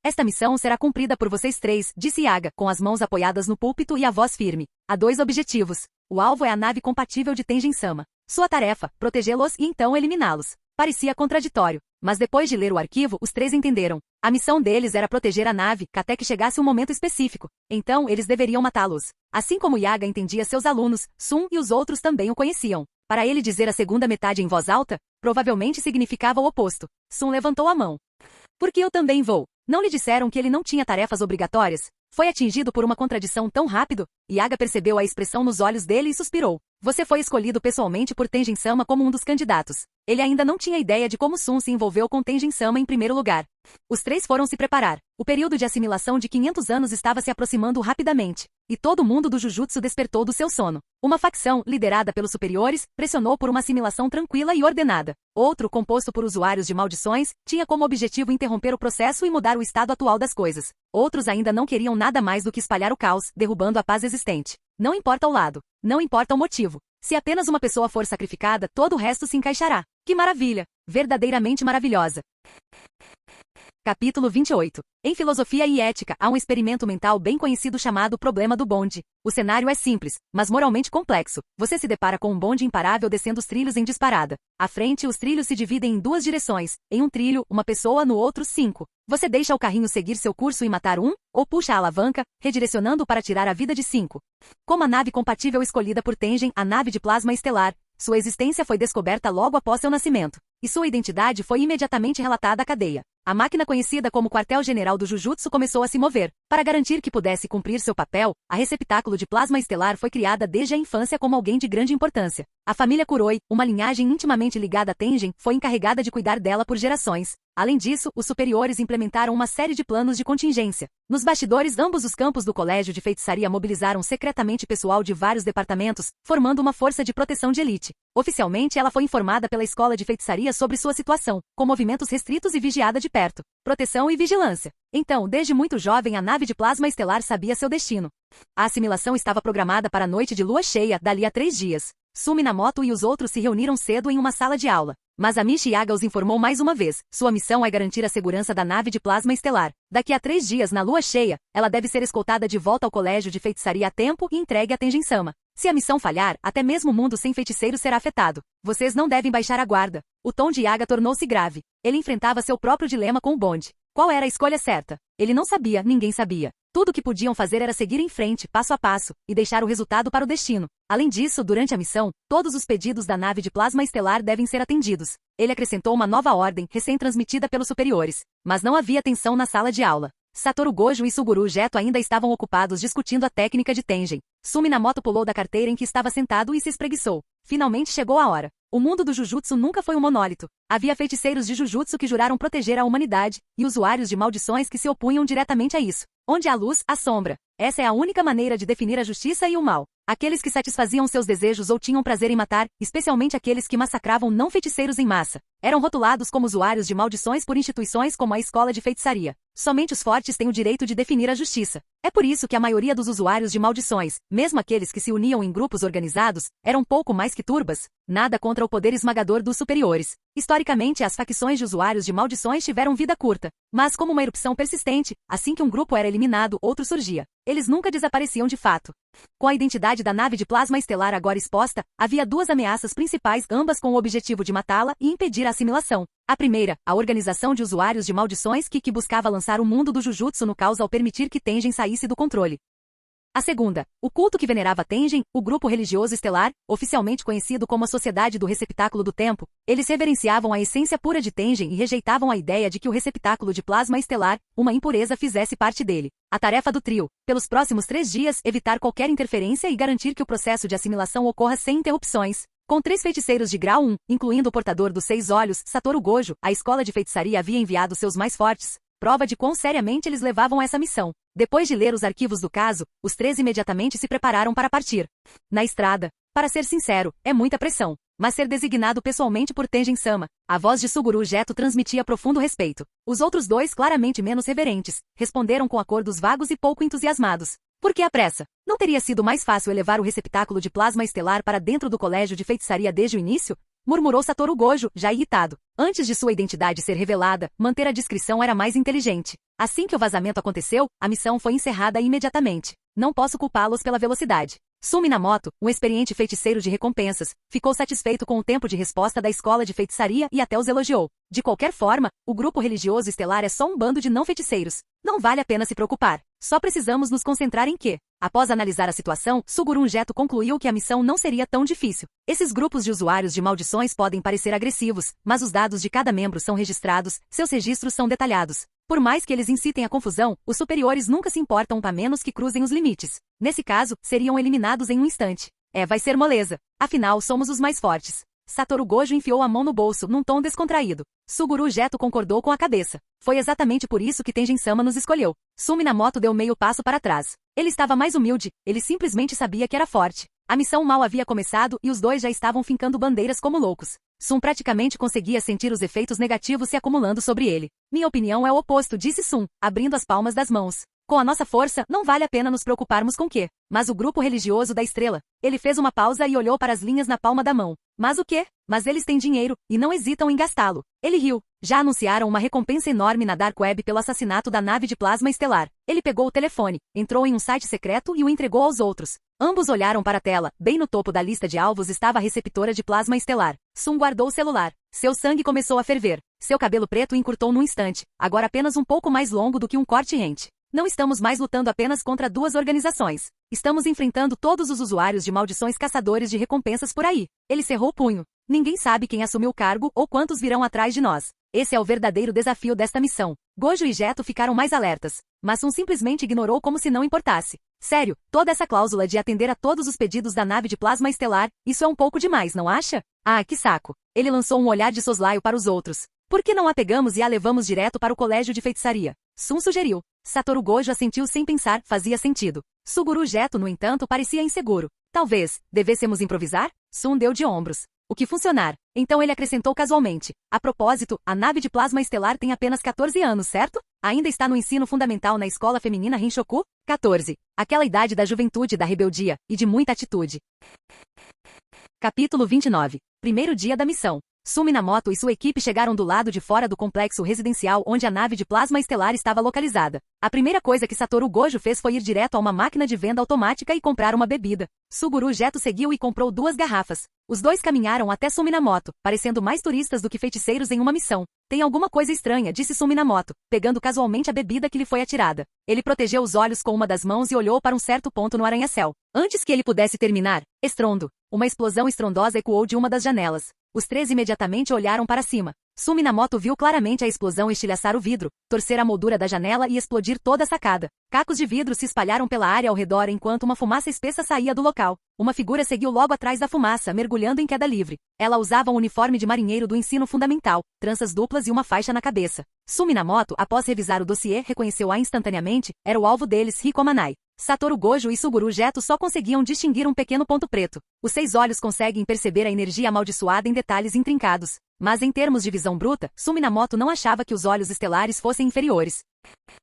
Esta missão será cumprida por vocês 3, disse Yaga, com as mãos apoiadas no púlpito e a voz firme. Há 2 objetivos. O alvo é a nave compatível de Tengen-sama. Sua tarefa, protegê-los e então eliminá-los. Parecia contraditório, mas depois de ler o arquivo, os 3 entenderam. A missão deles era proteger a nave, até que chegasse um momento específico. Então, eles deveriam matá-los. Assim como Yaga entendia seus alunos, Sun e os outros também o conheciam. Para ele dizer a segunda metade em voz alta, provavelmente significava o oposto. Sun levantou a mão. Porque eu também vou. Não lhe disseram que ele não tinha tarefas obrigatórias? Foi atingido por uma contradição tão rápido? Yaga percebeu a expressão nos olhos dele e suspirou. Você foi escolhido pessoalmente por Tengen-sama como um dos candidatos. Ele ainda não tinha ideia de como Sun se envolveu com Tengen-sama em primeiro lugar. Os 3 foram se preparar. O período de assimilação de 500 anos estava se aproximando rapidamente. E todo mundo do Jujutsu despertou do seu sono. Uma facção, liderada pelos superiores, pressionou por uma assimilação tranquila e ordenada. Outro, composto por usuários de maldições, tinha como objetivo interromper o processo e mudar o estado atual das coisas. Outros ainda não queriam nada mais do que espalhar o caos, derrubando a paz existente. Não importa o lado. Não importa o motivo. Se apenas uma pessoa for sacrificada, todo o resto se encaixará. Que maravilha! Verdadeiramente maravilhosa. Capítulo 28. Em filosofia e ética, há um experimento mental bem conhecido chamado problema do bonde. O cenário é simples, mas moralmente complexo. Você se depara com um bonde imparável descendo os trilhos em disparada. À frente, os trilhos se dividem em 2 direções. Em um trilho, uma pessoa, no outro, 5. Você deixa o carrinho seguir seu curso e matar um, ou puxa a alavanca, redirecionando para tirar a vida de 5. Como a nave compatível escolhida por Tengen, a nave de plasma estelar, sua existência foi descoberta logo após seu nascimento. E sua identidade foi imediatamente relatada à cadeia. A máquina conhecida como quartel-general do Jujutsu começou a se mover. Para garantir que pudesse cumprir seu papel, a receptáculo de plasma estelar foi criada desde a infância como alguém de grande importância. A família Kuroi, uma linhagem intimamente ligada a Tengen, foi encarregada de cuidar dela por gerações. Além disso, os superiores implementaram uma série de planos de contingência. Nos bastidores, ambos os campos do Colégio de Feitiçaria mobilizaram secretamente pessoal de vários departamentos, formando uma força de proteção de elite. Oficialmente, ela foi informada pela Escola de Feitiçaria sobre sua situação, com movimentos restritos e vigiada de perto. Proteção e vigilância. Então, desde muito jovem, a nave de plasma estelar sabia seu destino. A assimilação estava programada para a noite de lua cheia, dali a 3 dias. Sumi Minamoto e os outros se reuniram cedo em uma sala de aula. Mas Amishi Yaga os informou mais uma vez. Sua missão é garantir a segurança da nave de plasma estelar. Daqui a 3 dias, na lua cheia, ela deve ser escoltada de volta ao colégio de feitiçaria a tempo e entregue a Tengen-sama. Se a missão falhar, até mesmo o mundo sem feiticeiro será afetado. Vocês não devem baixar a guarda. O tom de Yaga tornou-se grave. Ele enfrentava seu próprio dilema com o bonde. Qual era a escolha certa? Ele não sabia, ninguém sabia. Tudo o que podiam fazer era seguir em frente, passo a passo, e deixar o resultado para o destino. Além disso, durante a missão, todos os pedidos da nave de plasma estelar devem ser atendidos. Ele acrescentou uma nova ordem, recém-transmitida pelos superiores. Mas não havia tensão na sala de aula. Satoru Gojo e Suguru Geto ainda estavam ocupados discutindo a técnica de Tengen. Sumi Minamoto pulou da carteira em que estava sentado e se espreguiçou. Finalmente chegou a hora. O mundo do Jujutsu nunca foi um monólito. Havia feiticeiros de Jujutsu que juraram proteger a humanidade, e usuários de maldições que se opunham diretamente a isso. Onde há luz, há sombra. Essa é a única maneira de definir a justiça e o mal. Aqueles que satisfaziam seus desejos ou tinham prazer em matar, especialmente aqueles que massacravam não feiticeiros em massa, eram rotulados como usuários de maldições por instituições como a escola de feitiçaria. Somente os fortes têm o direito de definir a justiça. É por isso que a maioria dos usuários de maldições, mesmo aqueles que se uniam em grupos organizados, eram pouco mais que turbas. Nada contra o poder esmagador dos superiores. Historicamente, as facções de usuários de maldições tiveram vida curta, mas como uma erupção persistente, assim que um grupo era eliminado, outro surgia. Eles nunca desapareciam de fato. Com a identidade da nave de plasma estelar agora exposta, havia duas ameaças principais, ambas com o objetivo de matá-la e impedir a assimilação. A primeira, a organização de usuários de maldições que buscava lançar o mundo do Jujutsu no caos ao permitir que Tengen saísse do controle. A segunda, o culto que venerava Tengen, o grupo religioso estelar, oficialmente conhecido como a Sociedade do Receptáculo do Tempo. Eles reverenciavam a essência pura de Tengen e rejeitavam a ideia de que o receptáculo de plasma estelar, uma impureza, fizesse parte dele. A tarefa do trio, pelos próximos 3 dias, evitar qualquer interferência e garantir que o processo de assimilação ocorra sem interrupções. Com 3 feiticeiros de grau 1, incluindo o portador dos 6 olhos, Satoru Gojo, a escola de feitiçaria havia enviado seus mais fortes. Prova de quão seriamente eles levavam essa missão. Depois de ler os arquivos do caso, os 3 imediatamente se prepararam para partir. Na estrada, para ser sincero, é muita pressão. Mas ser designado pessoalmente por Tengen-sama, a voz de Suguru Geto transmitia profundo respeito. Os outros 2, claramente menos reverentes, responderam com acordos vagos e pouco entusiasmados. Por que a pressa? Não teria sido mais fácil elevar o receptáculo de plasma estelar para dentro do colégio de feitiçaria desde o início? Murmurou Satoru Gojo, já irritado. Antes de sua identidade ser revelada, manter a discrição era mais inteligente. Assim que o vazamento aconteceu, a missão foi encerrada imediatamente. Não posso culpá-los pela velocidade. Su Minamoto, um experiente feiticeiro de recompensas, ficou satisfeito com o tempo de resposta da escola de feitiçaria e até os elogiou. De qualquer forma, o grupo religioso estelar é só um bando de não feiticeiros. Não vale a pena se preocupar. Só precisamos nos concentrar em que, após analisar a situação, Suguru Geto concluiu que a missão não seria tão difícil. Esses grupos de usuários de maldições podem parecer agressivos, mas os dados de cada membro são registrados, seus registros são detalhados. Por mais que eles incitem a confusão, os superiores nunca se importam a menos que cruzem os limites. Nesse caso, seriam eliminados em um instante. Vai ser moleza. Afinal, somos os mais fortes. Satoru Gojo enfiou a mão no bolso, num tom descontraído. Suguru Geto concordou com a cabeça. Foi exatamente por isso que Tengen-sama nos escolheu. Su Minamoto deu meio passo para trás. Ele estava mais humilde, ele simplesmente sabia que era forte. A missão mal havia começado e os 2 já estavam fincando bandeiras como loucos. Sun praticamente conseguia sentir os efeitos negativos se acumulando sobre ele. Minha opinião é o oposto, disse Sun, abrindo as palmas das mãos. Com a nossa força, não vale a pena nos preocuparmos com quê? Mas o grupo religioso da estrela. Ele fez uma pausa e olhou para as linhas na palma da mão. Mas o quê? Mas eles têm dinheiro, e não hesitam em gastá-lo. Ele riu. Já anunciaram uma recompensa enorme na Dark Web pelo assassinato da nave de plasma estelar. Ele pegou o telefone, entrou em um site secreto e o entregou aos outros. Ambos olharam para a tela. Bem no topo da lista de alvos estava a receptora de plasma estelar. Sun guardou o celular. Seu sangue começou a ferver. Seu cabelo preto encurtou num instante, agora apenas um pouco mais longo do que um corte rente. Não estamos mais lutando apenas contra 2 organizações. Estamos enfrentando todos os usuários de maldições caçadores de recompensas por aí. Ele cerrou o punho. Ninguém sabe quem assumiu o cargo ou quantos virão atrás de nós. Esse é o verdadeiro desafio desta missão. Gojo e Geto ficaram mais alertas, mas Sun simplesmente ignorou como se não importasse. Sério, toda essa cláusula de atender a todos os pedidos da nave de plasma estelar, isso é um pouco demais, não acha? Ah, que saco. Ele lançou um olhar de soslaio para os outros. Por que não a pegamos e a levamos direto para o colégio de feitiçaria? Sun sugeriu. Satoru Gojo assentiu sem pensar, fazia sentido. Suguru Geto, no entanto, parecia inseguro. Talvez, devêssemos improvisar? Sun deu de ombros. O que funcionar. Então ele acrescentou casualmente. A propósito, a nave de plasma estelar tem apenas 14 anos, certo? Ainda está no ensino fundamental na escola feminina Rinshoku? 14. Aquela idade da juventude, da rebeldia, e de muita atitude. Capítulo 29. Primeiro dia da missão. Su Minamoto e sua equipe chegaram do lado de fora do complexo residencial onde a nave de plasma estelar estava localizada. A primeira coisa que Satoru Gojo fez foi ir direto a uma máquina de venda automática e comprar uma bebida. Suguru Geto seguiu e comprou 2 garrafas. Os 2 caminharam até Su Minamoto, parecendo mais turistas do que feiticeiros em uma missão. Tem alguma coisa estranha, disse Su Minamoto, pegando casualmente a bebida que lhe foi atirada. Ele protegeu os olhos com uma das mãos e olhou para um certo ponto no arranha-céu. Antes que ele pudesse terminar, estrondo. Uma explosão estrondosa ecoou de uma das janelas. Os 3 imediatamente olharam para cima. Suminamoto viu claramente a explosão estilhaçar o vidro, torcer a moldura da janela e explodir toda a sacada. Cacos de vidro se espalharam pela área ao redor enquanto uma fumaça espessa saía do local. Uma figura seguiu logo atrás da fumaça, mergulhando em queda livre. Ela usava um uniforme de marinheiro do ensino fundamental, tranças duplas e uma faixa na cabeça. Suminamoto, após revisar o dossiê, reconheceu-a instantaneamente, era o alvo deles, Riko Amanai. Satoru Gojo e Suguru Geto só conseguiam distinguir um pequeno ponto preto. Os 6 olhos conseguem perceber a energia amaldiçoada em detalhes intrincados. Mas em termos de visão bruta, Suminamoto não achava que os olhos estelares fossem inferiores.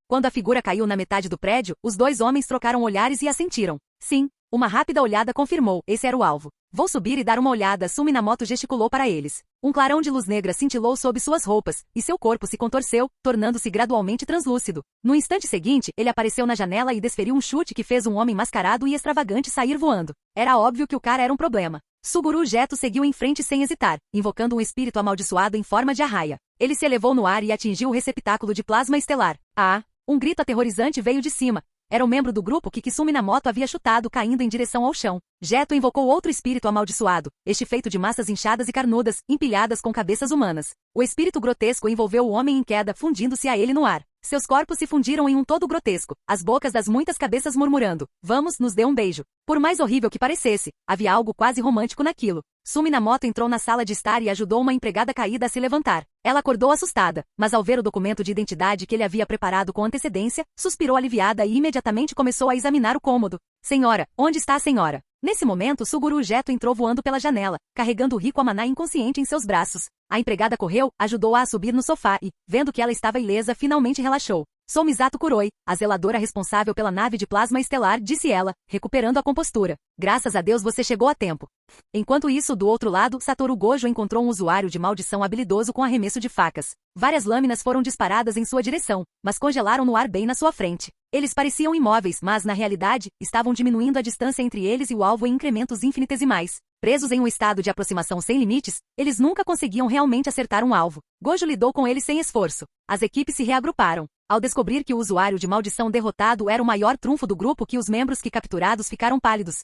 Quando a figura caiu na metade do prédio, os 2 homens trocaram olhares e assentiram. Sim, uma rápida olhada confirmou, esse era o alvo. Vou subir e dar uma olhada, Suminamoto gesticulou para eles. Um clarão de luz negra cintilou sob suas roupas, e seu corpo se contorceu, tornando-se gradualmente translúcido. No instante seguinte, ele apareceu na janela e desferiu um chute que fez um homem mascarado e extravagante sair voando. Era óbvio que o cara era um problema. Suguru Geto seguiu em frente sem hesitar, invocando um espírito amaldiçoado em forma de arraia. Ele se elevou no ar e atingiu o receptáculo de plasma estelar. Ah! Um grito aterrorizante veio de cima. Era o membro do grupo que Suminamoto havia chutado caindo em direção ao chão. Geto invocou outro espírito amaldiçoado, este feito de massas inchadas e carnudas, empilhadas com cabeças humanas. O espírito grotesco envolveu o homem em queda, fundindo-se a ele no ar. Seus corpos se fundiram em um todo grotesco, as bocas das muitas cabeças murmurando, vamos, nos dê um beijo. Por mais horrível que parecesse, havia algo quase romântico naquilo. Suminamoto entrou na sala de estar e ajudou uma empregada caída a se levantar. Ela acordou assustada, mas ao ver o documento de identidade que ele havia preparado com antecedência, suspirou aliviada e imediatamente começou a examinar o cômodo. Senhora, onde está a senhora? Nesse momento, Suguru Geto entrou voando pela janela, carregando Riko Amanai inconsciente em seus braços. A empregada correu, ajudou-a a subir no sofá e, vendo que ela estava ilesa, finalmente relaxou. Sou Misato Kuroi, a zeladora responsável pela nave de plasma estelar, disse ela, recuperando a compostura. Graças a Deus você chegou a tempo. Enquanto isso, do outro lado, Satoru Gojo encontrou um usuário de maldição habilidoso com arremesso de facas. Várias lâminas foram disparadas em sua direção, mas congelaram no ar bem na sua frente. Eles pareciam imóveis, mas, na realidade, estavam diminuindo a distância entre eles e o alvo em incrementos infinitesimais. Presos em um estado de aproximação sem limites, eles nunca conseguiam realmente acertar um alvo. Gojo lidou com eles sem esforço. As equipes se reagruparam. Ao descobrir que o usuário de maldição derrotado era o maior trunfo do grupo, que os membros que capturados ficaram pálidos.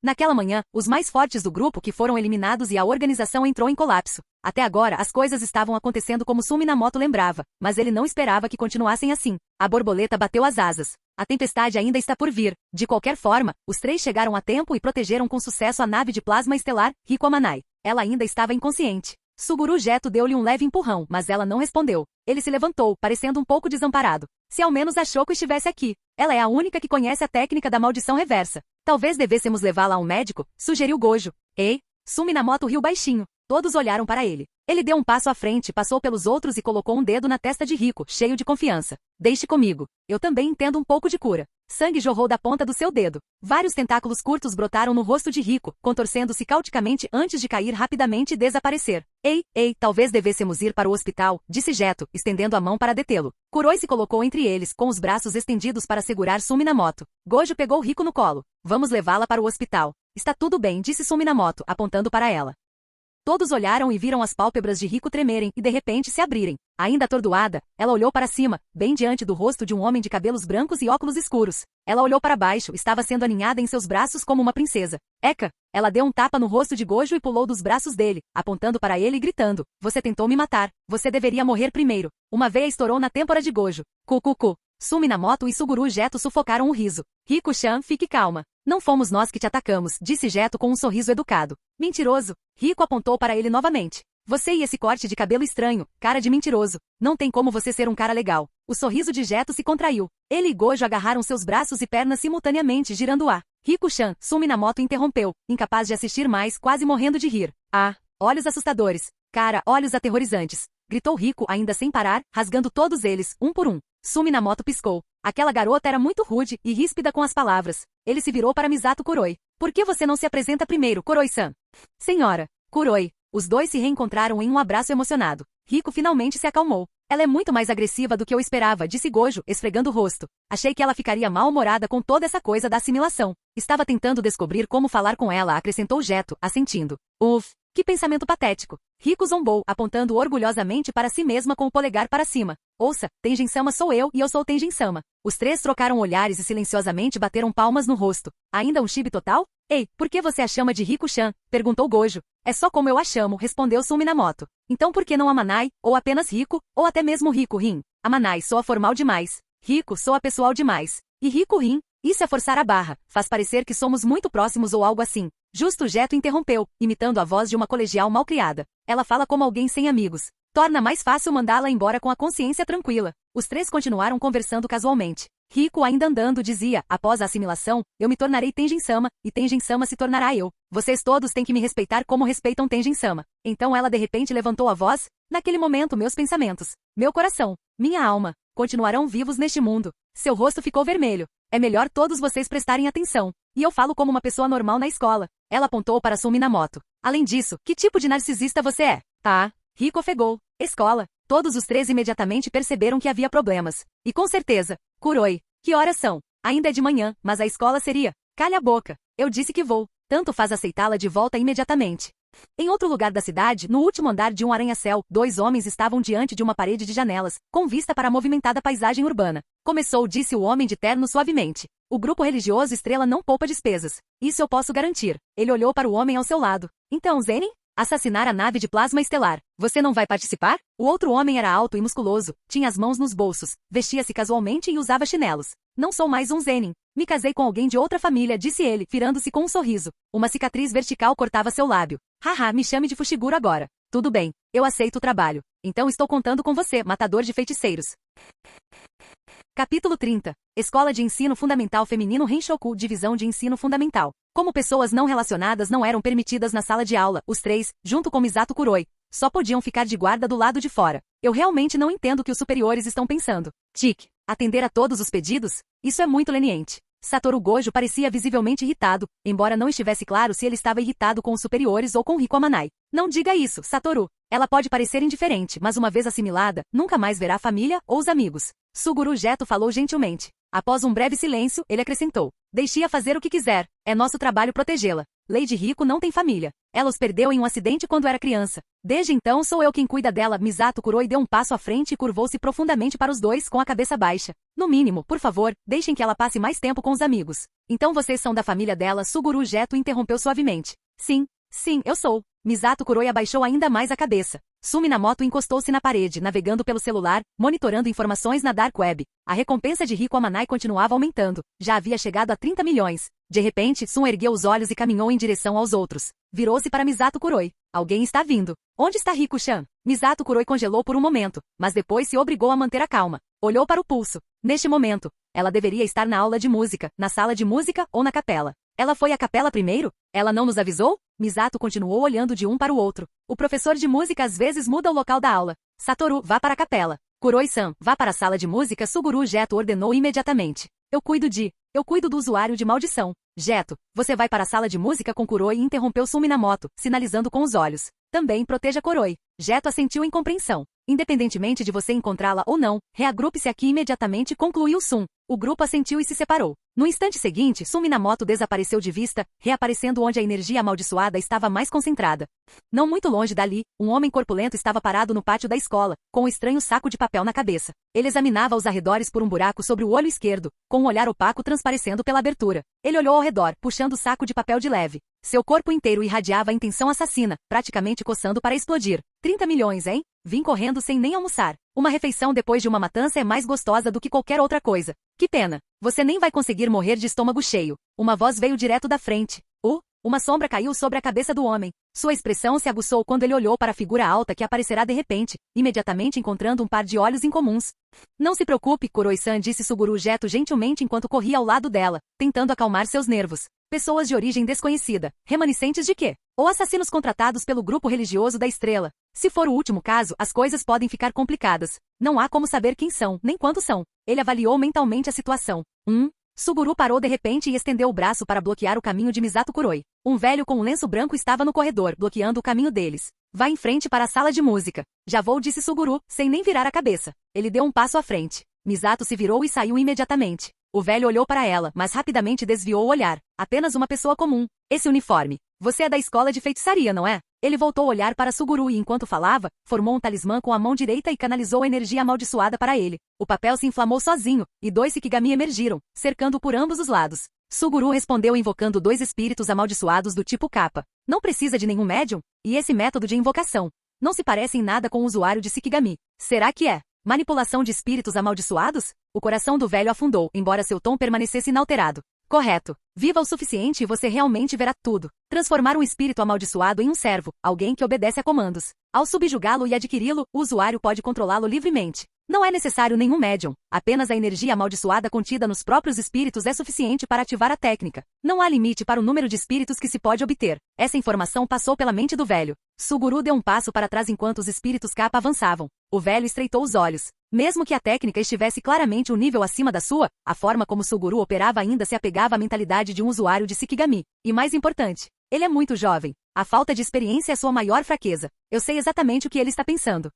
Naquela manhã, os mais fortes do grupo que foram eliminados e a organização entrou em colapso. Até agora, as coisas estavam acontecendo como Suminamoto lembrava, mas ele não esperava que continuassem assim. A borboleta bateu as asas. A tempestade ainda está por vir. De qualquer forma, os 3 chegaram a tempo e protegeram com sucesso a nave de plasma estelar, Riko Amanai. Ela ainda estava inconsciente. Suguru Geto deu-lhe um leve empurrão, mas ela não respondeu. Ele se levantou, parecendo um pouco desamparado. Se ao menos a Shoko estivesse aqui. Ela é a única que conhece a técnica da maldição reversa. Talvez devêssemos levá-la a um médico, sugeriu Gojo. Ei! Suminamoto riu baixinho. Todos olharam para ele. Ele deu um passo à frente, passou pelos outros e colocou um dedo na testa de Riko, cheio de confiança. Deixe comigo. Eu também entendo um pouco de cura. Sangue jorrou da ponta do seu dedo. Vários tentáculos curtos brotaram no rosto de Riko, contorcendo-se cauticamente antes de cair rapidamente e desaparecer. Ei, talvez devêssemos ir para o hospital, disse Geto, estendendo a mão para detê-lo. Kuroi se colocou entre eles, com os braços estendidos para segurar Suminamoto. Gojo pegou Riko no colo. Vamos levá-la para o hospital. Está tudo bem, disse Suminamoto, apontando para ela. Todos olharam e viram as pálpebras de Riko tremerem e de repente se abrirem. Ainda atordoada, ela olhou para cima, bem diante do rosto de um homem de cabelos brancos e óculos escuros. Ela olhou para baixo, estava sendo aninhada em seus braços como uma princesa. Eka! Ela deu um tapa no rosto de Gojo e pulou dos braços dele, apontando para ele e gritando. Você tentou me matar. Você deveria morrer primeiro. Uma veia estourou na têmpora de Gojo. Cu. Suminamoto e Suguru Geto sufocaram o riso. Riko-chan, fique calma. Não fomos nós que te atacamos, disse Geto com um sorriso educado. Mentiroso. Riko apontou para ele novamente. Você e esse corte de cabelo estranho, cara de mentiroso. Não tem como você ser um cara legal. O sorriso de Geto se contraiu. Ele e Gojo agarraram seus braços e pernas simultaneamente, girando-a. Riko-chan, Suminamoto interrompeu, incapaz de assistir mais, quase morrendo de rir. Ah, olhos assustadores. Cara, olhos aterrorizantes. Gritou Riko ainda sem parar, rasgando todos eles, um por um. Suminamoto piscou. Aquela garota era muito rude e ríspida com as palavras. Ele se virou para Misato Kuroi. Por que você não se apresenta primeiro, Kuroi-san? Senhora. Kuroi. Os 2 se reencontraram em um abraço emocionado. Riko finalmente se acalmou. Ela é muito mais agressiva do que eu esperava, disse Gojo, esfregando o rosto. Achei que ela ficaria mal-humorada com toda essa coisa da assimilação. Estava tentando descobrir como falar com ela, acrescentou Geto, assentindo. Que pensamento patético. Rico zombou, apontando orgulhosamente para si mesma com o polegar para cima. Ouça, Tenjin-sama sou eu e eu sou Tenjin-sama. Os três trocaram olhares e silenciosamente bateram palmas no rosto. Ainda um chibi total? Ei, por que você a chama de Riku-chan? Perguntou Gojo. É só como eu a chamo, respondeu Sumi Minamoto. Então por que não Amanai, ou apenas Rico, ou até mesmo Riku-rin? Amanai soa formal demais. Rico soa pessoal demais. E Riku-rin? Isso é forçar a barra, faz parecer que somos muito próximos ou algo assim. Justo Jeto interrompeu, imitando a voz de uma colegial malcriada. Ela fala como alguém sem amigos. Torna mais fácil mandá-la embora com a consciência tranquila. Os três continuaram conversando casualmente. Rico ainda andando dizia, após a assimilação, eu me tornarei Tenjin-sama, e Tenjin-sama se tornará eu. Vocês todos têm que me respeitar como respeitam Tenjin-sama. Então ela de repente levantou a voz. Naquele momento meus pensamentos, meu coração, minha alma, continuarão vivos neste mundo. Seu rosto ficou vermelho. É melhor todos vocês prestarem atenção. E eu falo como uma pessoa normal na escola. Ela apontou para Sumi Minamoto. Além disso, que tipo de narcisista você é? Tá. Rico ofegou. Escola. Todos os três imediatamente perceberam que havia problemas. E com certeza. Kuroi. Que horas são? Ainda é de manhã, mas a escola seria. Calha a boca. Eu disse que vou. Tanto faz aceitá-la de volta imediatamente. Em outro lugar da cidade, no último andar de um arranha-céu, dois homens estavam diante de uma parede de janelas, com vista para a movimentada paisagem urbana. Começou, disse o homem de terno suavemente. O grupo religioso Estrela não poupa despesas. Isso eu posso garantir. Ele olhou para o homem ao seu lado. Então, Zenin? Assassinar a nave de plasma estelar. Você não vai participar? O outro homem era alto e musculoso, tinha as mãos nos bolsos, vestia-se casualmente e usava chinelos. Não sou mais um Zenin. Me casei com alguém de outra família, disse ele, virando-se com um sorriso. Uma cicatriz vertical cortava seu lábio. Haha, me chame de Fushiguro agora. Tudo bem, eu aceito o trabalho. Então estou contando com você, matador de feiticeiros. Capítulo 30. Escola de Ensino Fundamental Feminino Renshoku, Divisão de Ensino Fundamental. Como pessoas não relacionadas não eram permitidas na sala de aula, os três, junto com Misato Kuroi, só podiam ficar de guarda do lado de fora. Eu realmente não entendo o que os superiores estão pensando. Tique, atender a todos os pedidos? Isso é muito leniente. Satoru Gojo parecia visivelmente irritado, embora não estivesse claro se ele estava irritado com os superiores ou com Riku Amanai. Não diga isso, Satoru. Ela pode parecer indiferente, mas uma vez assimilada, nunca mais verá a família ou os amigos. Suguru Jeto falou gentilmente. Após um breve silêncio, ele acrescentou. Deixe-a fazer o que quiser. É nosso trabalho protegê-la. Lady Rico não tem família. Ela os perdeu em um acidente quando era criança. Desde então sou eu quem cuida dela. Misato Kuroi deu um passo à frente e curvou-se profundamente para os dois com a cabeça baixa. No mínimo, por favor, deixem que ela passe mais tempo com os amigos. Então vocês são da família dela? Suguru Jeto interrompeu suavemente. Sim, eu sou. Misato Kuroi abaixou ainda mais a cabeça. Sumi Minamoto encostou-se na parede, navegando pelo celular, monitorando informações na Dark Web. A recompensa de Riku Amanai continuava aumentando. Já havia chegado a 30 milhões. De repente, Sun ergueu os olhos e caminhou em direção aos outros. Virou-se para Misato Kuroi. Alguém está vindo. Onde está Riku-chan? Misato Kuroi congelou por um momento, mas depois se obrigou a manter a calma. Olhou para o pulso. Neste momento, ela deveria estar na aula de música, na sala de música ou na capela. Ela foi à capela primeiro? Ela não nos avisou? Misato continuou olhando de um para o outro. O professor de música às vezes muda o local da aula. Satoru, vá para a capela. Kuroi-san, vá para a sala de música. Suguru Jeto ordenou imediatamente. Eu cuido do usuário de maldição. Jeto, você vai para a sala de música com Kuroi e interrompeu Sumi Minamoto, sinalizando com os olhos. Também proteja Kuroi. Jeto assentiu em compreensão. Independentemente de você encontrá-la ou não, reagrupe-se aqui imediatamente, concluiu Sun. O grupo assentiu e se separou. No instante seguinte, Sumi Minamoto desapareceu de vista, reaparecendo onde a energia amaldiçoada estava mais concentrada. Não muito longe dali, um homem corpulento estava parado no pátio da escola, com um estranho saco de papel na cabeça. Ele examinava os arredores por um buraco sobre o olho esquerdo, com um olhar opaco transparecendo pela abertura. Ele olhou ao redor, puxando o saco de papel de leve. Seu corpo inteiro irradiava a intenção assassina, praticamente coçando para explodir. 30 milhões, hein? Vim correndo sem nem almoçar. Uma refeição depois de uma matança é mais gostosa do que qualquer outra coisa. Que pena. Você nem vai conseguir morrer de estômago cheio. Uma voz veio direto da frente. Uma sombra caiu sobre a cabeça do homem. Sua expressão se aguçou quando ele olhou para a figura alta que aparecerá de repente, imediatamente encontrando um par de olhos incomuns. Não se preocupe, Kuroi-san, disse Suguru Jeto gentilmente enquanto corria ao lado dela, tentando acalmar seus nervos. Pessoas de origem desconhecida. Remanescentes de quê? Ou assassinos contratados pelo grupo religioso da Estrela. Se for o último caso, as coisas podem ficar complicadas. Não há como saber quem são, nem quantos são. Ele avaliou mentalmente a situação. Suguru parou de repente e estendeu o braço para bloquear o caminho de Misato Kuroi. Um velho com um lenço branco estava no corredor, bloqueando o caminho deles. Vá em frente para a sala de música. Já vou, disse Suguru, sem nem virar a cabeça. Ele deu um passo à frente. Misato se virou e saiu imediatamente. O velho olhou para ela, mas rapidamente desviou o olhar. Apenas uma pessoa comum. Esse uniforme. Você é da escola de feitiçaria, não é? Ele voltou a olhar para Suguru e enquanto falava, formou um talismã com a mão direita e canalizou a energia amaldiçoada para ele. O papel se inflamou sozinho, e 2 Shikigami emergiram, cercando por ambos os lados. Suguru respondeu invocando 2 espíritos amaldiçoados do tipo Kappa. Não precisa de nenhum médium? E esse método de invocação? Não se parece em nada com o usuário de Shikigami. Será que é manipulação de espíritos amaldiçoados? O coração do velho afundou, embora seu tom permanecesse inalterado. Correto. Viva o suficiente e você realmente verá tudo. Transformar um espírito amaldiçoado em um servo, alguém que obedece a comandos. Ao subjugá-lo e adquiri-lo, o usuário pode controlá-lo livremente. Não é necessário nenhum médium, apenas a energia amaldiçoada contida nos próprios espíritos é suficiente para ativar a técnica. Não há limite para o número de espíritos que se pode obter. Essa informação passou pela mente do velho. Suguru deu um passo para trás enquanto os espíritos Kappa avançavam. O velho estreitou os olhos. Mesmo que a técnica estivesse claramente um nível acima da sua, a forma como Suguru operava ainda se apegava à mentalidade de um usuário de Shikigami. E mais importante, ele é muito jovem. A falta de experiência é sua maior fraqueza. Eu sei exatamente o que ele está pensando.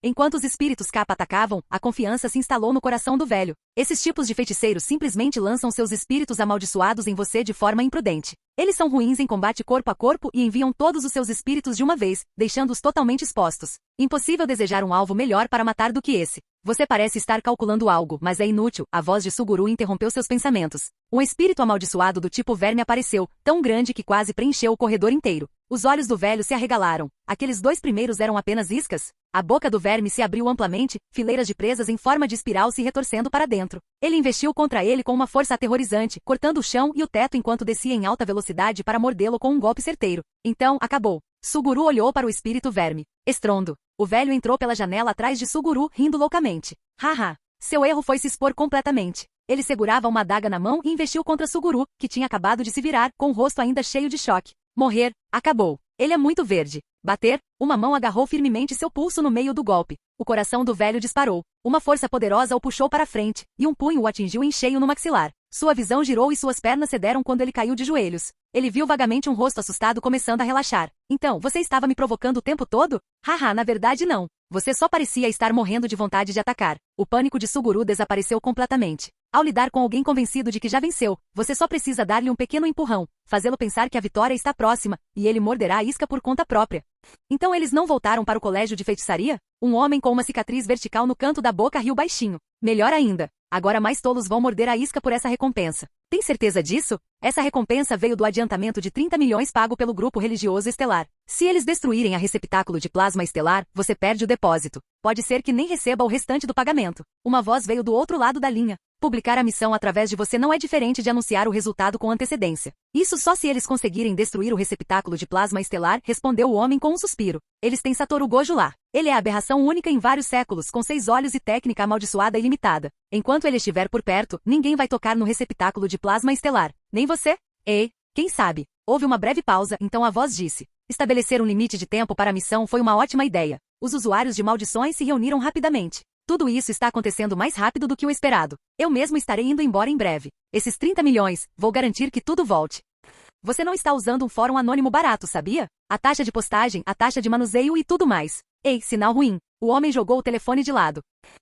Enquanto os espíritos Kappa atacavam, a confiança se instalou no coração do velho. Esses tipos de feiticeiros simplesmente lançam seus espíritos amaldiçoados em você de forma imprudente. Eles são ruins em combate corpo a corpo e enviam todos os seus espíritos de uma vez, deixando-os totalmente expostos. Impossível desejar um alvo melhor para matar do que esse. Você parece estar calculando algo, mas é inútil. A voz de Suguru interrompeu seus pensamentos. Um espírito amaldiçoado do tipo verme apareceu, tão grande que quase preencheu o corredor inteiro. Os olhos do velho se arregalaram. Aqueles 2 primeiros eram apenas iscas? A boca do verme se abriu amplamente, fileiras de presas em forma de espiral se retorcendo para dentro. Ele investiu contra ele com uma força aterrorizante, cortando o chão e o teto enquanto descia em alta velocidade para mordê-lo com um golpe certeiro. Então, acabou. Suguru olhou para o espírito verme. Estrondo. O velho entrou pela janela atrás de Suguru, rindo loucamente. Haha. Seu erro foi se expor completamente. Ele segurava uma adaga na mão e investiu contra Suguru, que tinha acabado de se virar, com o rosto ainda cheio de choque. Morrer. Acabou. Ele é muito verde. Bater. Uma mão agarrou firmemente seu pulso no meio do golpe. O coração do velho disparou. Uma força poderosa o puxou para frente, e um punho o atingiu em cheio no maxilar. Sua visão girou e suas pernas cederam quando ele caiu de joelhos. Ele viu vagamente um rosto assustado começando a relaxar. Então, você estava me provocando o tempo todo? Haha, na verdade não. Você só parecia estar morrendo de vontade de atacar. O pânico de Suguru desapareceu completamente. Ao lidar com alguém convencido de que já venceu, você só precisa dar-lhe um pequeno empurrão, fazê-lo pensar que a vitória está próxima, e ele morderá a isca por conta própria. Então eles não voltaram para o colégio de feitiçaria? Um homem com uma cicatriz vertical no canto da boca riu baixinho. Melhor ainda. Agora mais tolos vão morder a isca por essa recompensa. Tem certeza disso? Essa recompensa veio do adiantamento de 30 milhões pago pelo grupo religioso estelar. Se eles destruírem a receptáculo de plasma estelar, você perde o depósito. Pode ser que nem receba o restante do pagamento. Uma voz veio do outro lado da linha. Publicar a missão através de você não é diferente de anunciar o resultado com antecedência. Isso só se eles conseguirem destruir o receptáculo de plasma estelar, respondeu o homem com um suspiro. Eles têm Satoru Gojo lá. Ele é a aberração única em vários séculos, com 6 olhos e técnica amaldiçoada ilimitada. Enquanto ele estiver por perto, ninguém vai tocar no receptáculo de plasma estelar. Nem você? Ei, quem sabe? Houve uma breve pausa, então a voz disse. Estabelecer um limite de tempo para a missão foi uma ótima ideia. Os usuários de maldições se reuniram rapidamente. Tudo isso está acontecendo mais rápido do que o esperado. Eu mesmo estarei indo embora em breve. Esses 30 milhões, vou garantir que tudo volte. Você não está usando um fórum anônimo barato, sabia? A taxa de postagem, a taxa de manuseio e tudo mais. Ei, sinal ruim. O homem jogou o telefone de lado.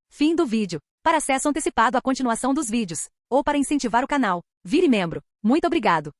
Fim do vídeo. Para acesso antecipado à continuação dos vídeos, ou para incentivar o canal, vire membro. Muito obrigado.